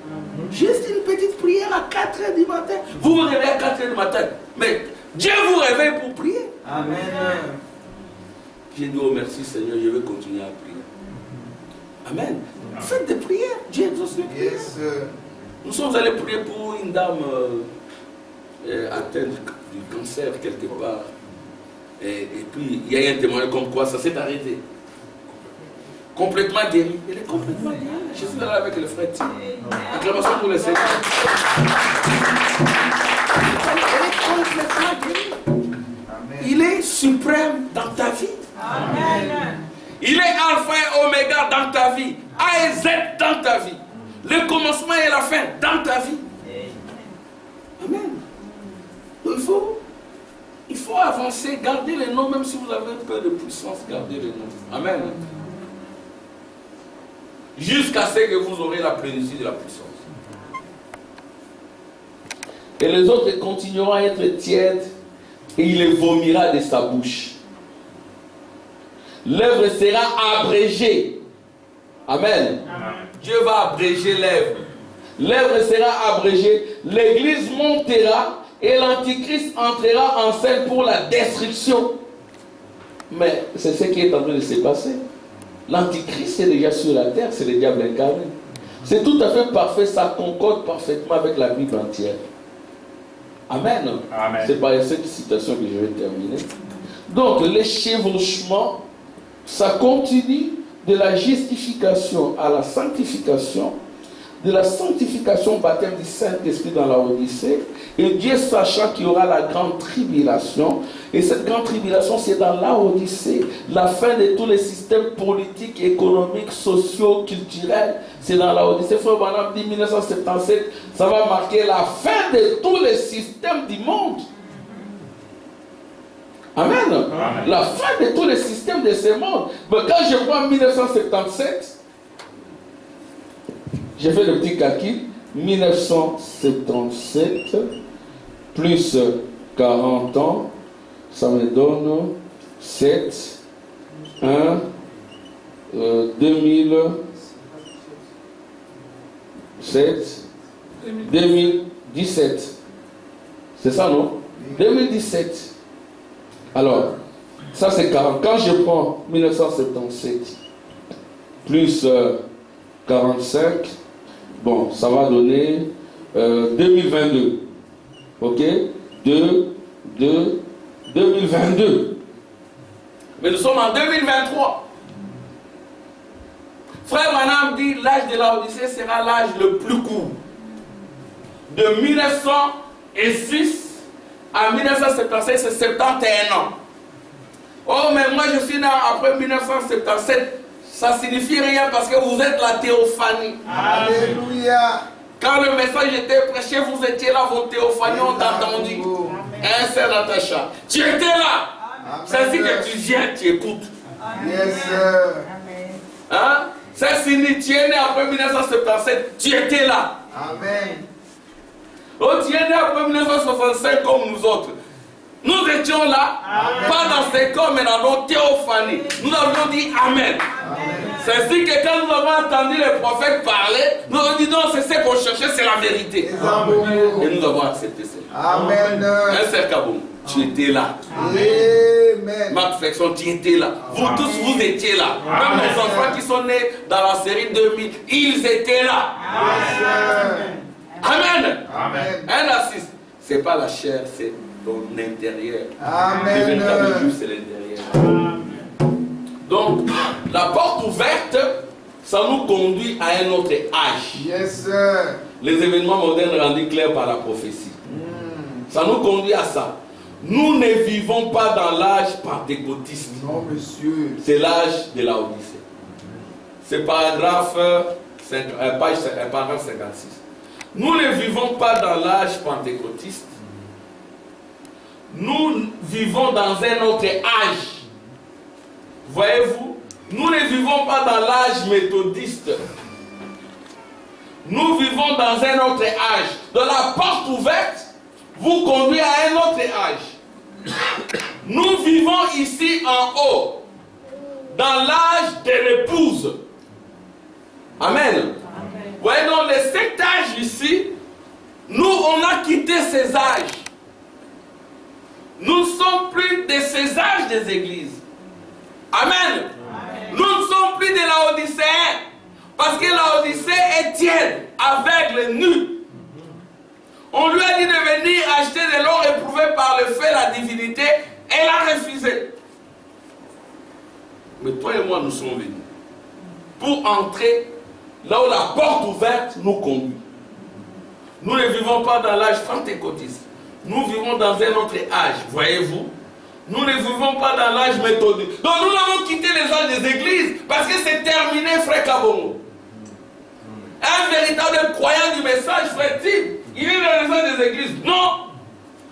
Juste une petite prière à 4h du matin. Vous vous réveillez à 4h du matin, mais Dieu vous réveille pour prier. Amen. J'ai dit, oh merci Seigneur, je vais continuer à prier. Amen. Faites des prières. Dieu exauce les prières. Yes. Nous sommes allés prier pour une dame atteinte du cancer quelque part. Et puis, il y a un témoignage comme quoi ça s'est arrêté. Complètement guérie. Elle est complètement guérie. Je suis là avec le frère Tim. Acclamation pour le Seigneur. Elle est complètement guérie. Amen. Il est suprême dans ta vie. Amen. Il est alpha et oméga dans ta vie. A et Z dans ta vie. Le commencement et la fin dans ta vie. Amen. Donc il faut avancer, garder les noms, même si vous avez un peu de puissance, gardez les noms. Amen. Jusqu'à ce que vous aurez la plénitude de la puissance. Et les autres continueront à être tièdes et il les vomira de sa bouche. L'œuvre sera abrégée. Amen. Amen. Dieu va abréger l'œuvre. L'œuvre sera abrégée. L'église montera et l'Antichrist entrera en scène pour la destruction. Mais c'est ce qui est en train de se passer. L'Antichrist est déjà sur la terre, c'est le diable incarné. C'est tout à fait parfait, ça concorde parfaitement avec la Bible entière. Amen. Amen. C'est par cette citation que je vais terminer. Donc, les chevauchements, ça continue de la justification à la sanctification, de la sanctification au baptême du Saint-Esprit dans la Odyssée, et Dieu sachant qu'il y aura la grande tribulation, et cette grande tribulation c'est dans la Odyssée, la fin de tous les systèmes politiques, économiques, sociaux, culturels, c'est dans la Odyssée. Frère Branham dit 1977, ça va marquer la fin de tous les systèmes du monde. Amen. Amen. La fin de tous les systèmes de ce monde. Mais quand je prends 1977, j'ai fait le petit calcul, 1977 plus 40 ans, ça me donne 7, 1, 2007, 2017. C'est ça, non? 2017. Alors, ça c'est 40. Quand je prends 1977 plus 45, bon, ça va donner 2022. Ok? 2022. Mais nous sommes en 2023. Frère Branham dit l'âge de la Odyssée sera l'âge le plus court. De 1906 à 1977, c'est 71 ans. Oh, mais moi je suis né après 1977. Ça signifie rien parce que vous êtes la théophanie. Alléluia. Quand le message était prêché, vous étiez là, vos théophanies ont entendu. Un seul Natacha. Tu étais là. C'est ainsi que tu viens, tu écoutes. Yes, sir. Hein? C'est signé, tu es né après 1977, tu étais là. Amen. Oh, tu es né après 1965 comme nous autres. Nous étions là, pas dans ces corps, mais dans nos théophanies. Nous avions dit Amen. C'est ainsi que quand nous avons entendu les prophètes parler, nous avons dit non, c'est ce qu'on cherchait, c'est la vérité. Et nous avons accepté cela. Amen. Un seul Kaboum, tu étais là. Amen. Marc Flexion, tu étais là. Vous tous, vous étiez là. Même les enfants qui sont nés dans la série 2000, ils étaient là. Amen. Amen. 1 à 6, c'est pas la chair, c'est ton intérieur. Amen. Le véritable juif, c'est l'intérieur. Donc, la porte ouverte, ça nous conduit à un autre âge. Yes, sir. Les événements modernes rendus clairs par la prophétie. Ça nous conduit à ça. Nous ne vivons pas dans l'âge pentecôtiste. Non, monsieur. C'est l'âge de la Odyssée. C'est paragraphe 56. Nous ne vivons pas dans l'âge pentecôtiste. Nous vivons dans un autre âge. Voyez-vous, nous ne vivons pas dans l'âge méthodiste. Nous vivons dans un autre âge. Donc la porte ouverte vous conduit à un autre âge. Nous vivons ici en haut, dans l'âge de l'épouse. Amen. Vous voyez donc les 7 âges ici, nous on a quitté ces âges. Nous ne sommes plus de ces âges des églises. Amen. Nous ne sommes plus de la Odyssée. Parce que la Odyssée est tiède, aveugle, nue. On lui a dit de venir acheter de l'or éprouvé par le feu, la divinité. Elle a refusé. Mais toi et moi, nous sommes venus pour entrer là où la porte ouverte nous conduit. Nous ne vivons pas dans l'âge pentecôtiste. Nous vivons dans un autre âge, voyez-vous. Nous ne vivons pas dans l'âge méthodique. Donc nous avons quitté les âges des églises parce que c'est terminé, frère Kabongo. Un véritable croyant du message, frère Tim, il est dans les âges des églises. Non.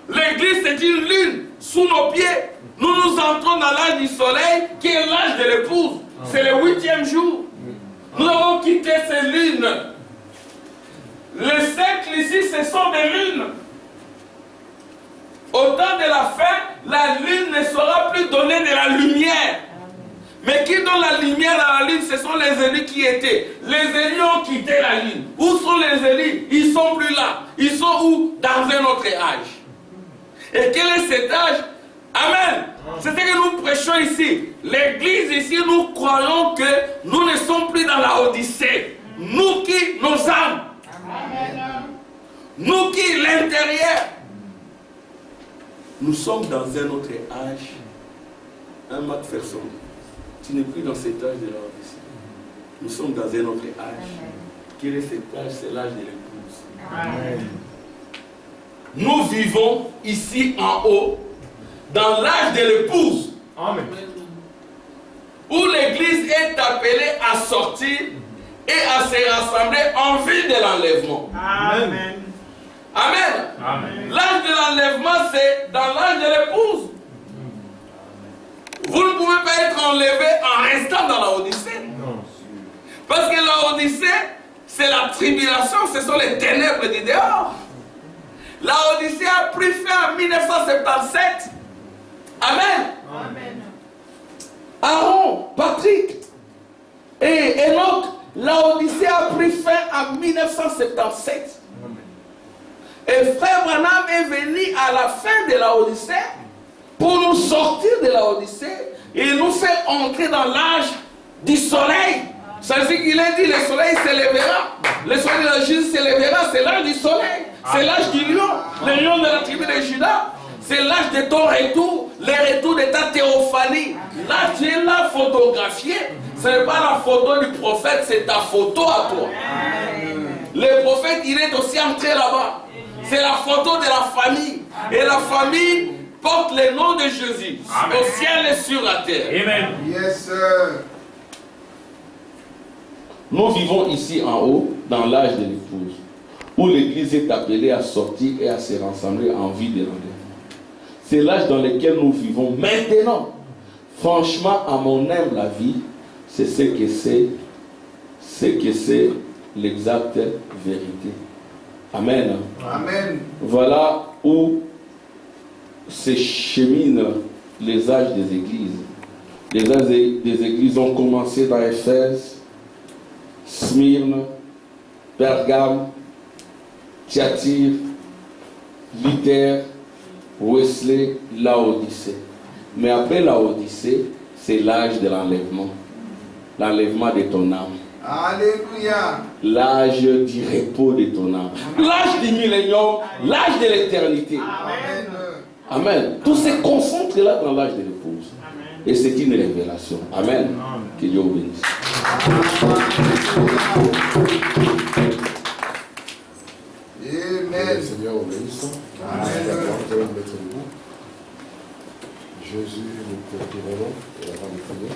L'église, c'est une lune sous nos pieds. Nous nous entrons dans l'âge du soleil qui est l'âge de l'épouse. C'est le 8e jour. Nous avons quitté ces lunes. Les cercles ici, ce sont des lunes. Au temps de la fin, la lune ne saura plus donner de la lumière. Mais qui donne la lumière à la lune, ce sont les élus qui étaient. Les élus ont quitté la lune. Où sont les élus? Ils ne sont plus là. Ils sont où? Dans un autre âge. Et quel est cet âge? Amen. C'est ce que nous prêchons ici. L'église ici, nous croyons que nous ne sommes plus dans la Odyssée. Nous qui, nos âmes. Amen. Nous qui, l'intérieur. Nous sommes dans un autre âge. Un Macpherson. Tu n'es plus dans cet âge de la Odyssée. Nous sommes dans un autre âge. Quel est cet âge? C'est l'âge de l'épouse. Amen. Nous vivons ici en haut, dans l'âge de l'épouse. Amen. Où l'église est appelée à sortir et à se rassembler en vue de l'enlèvement. Amen. Amen. Amen. L'âge de l'enlèvement, c'est dans l'âge de l'épouse. Vous ne pouvez pas être enlevé en restant dans la Odyssée. Non. Parce que la Odyssée, c'est la tribulation, ce sont les ténèbres du dehors. La Odyssée a pris fin en 1977. Amen. Amen. Aaron, Patrick et Enoch, la Odyssée a pris fin en 1977. Et frère Branham est venu à la fin de la Odyssée pour nous sortir de la Odyssée et nous faire entrer dans l'âge du soleil. C'est ce qu'il a dit, le soleil s'élèvera. Le soleil de Jésus s'élèvera, c'est l'âge du soleil. C'est l'âge du lion, le lion de la tribu de Juda. C'est l'âge de ton retour, le retour de ta théophanie. Là, tu es là photographié. Ce n'est pas la photo du prophète, c'est ta photo à toi. Le prophète, il est aussi entré là-bas. C'est la photo de la famille. Et la famille porte le nom de Jésus. Amen. Au ciel et sur la terre. Amen. Yes, sir. Nous vivons ici en haut, dans l'âge de l'épouse, où l'église est appelée à sortir et à se rassembler en vue de l'enlèvement. C'est l'âge dans lequel nous vivons maintenant. Franchement, à mon humble avis, c'est ce que c'est l'exacte vérité. Amen. Amen. Voilà où se cheminent les âges des églises. Les âges des églises ont commencé dans Éphèse, Smyrne, Pergame, Thyatire, Luther, Wesley, Laodicée. Mais après Laodicée, c'est l'âge de l'enlèvement. L'enlèvement de ton âme. Alléluia. L'âge du repos de ton âme. L'âge du millénium, l'âge de l'éternité. Amen. Amen. Tout se concentre là dans l'âge de l'épouse. Et c'est une révélation. Amen. Que Dieu vous bénisse. Amen. Seigneur, obéissons. Amen. Nous allons mettre debout. Jésus, nous te prions et avant de prier.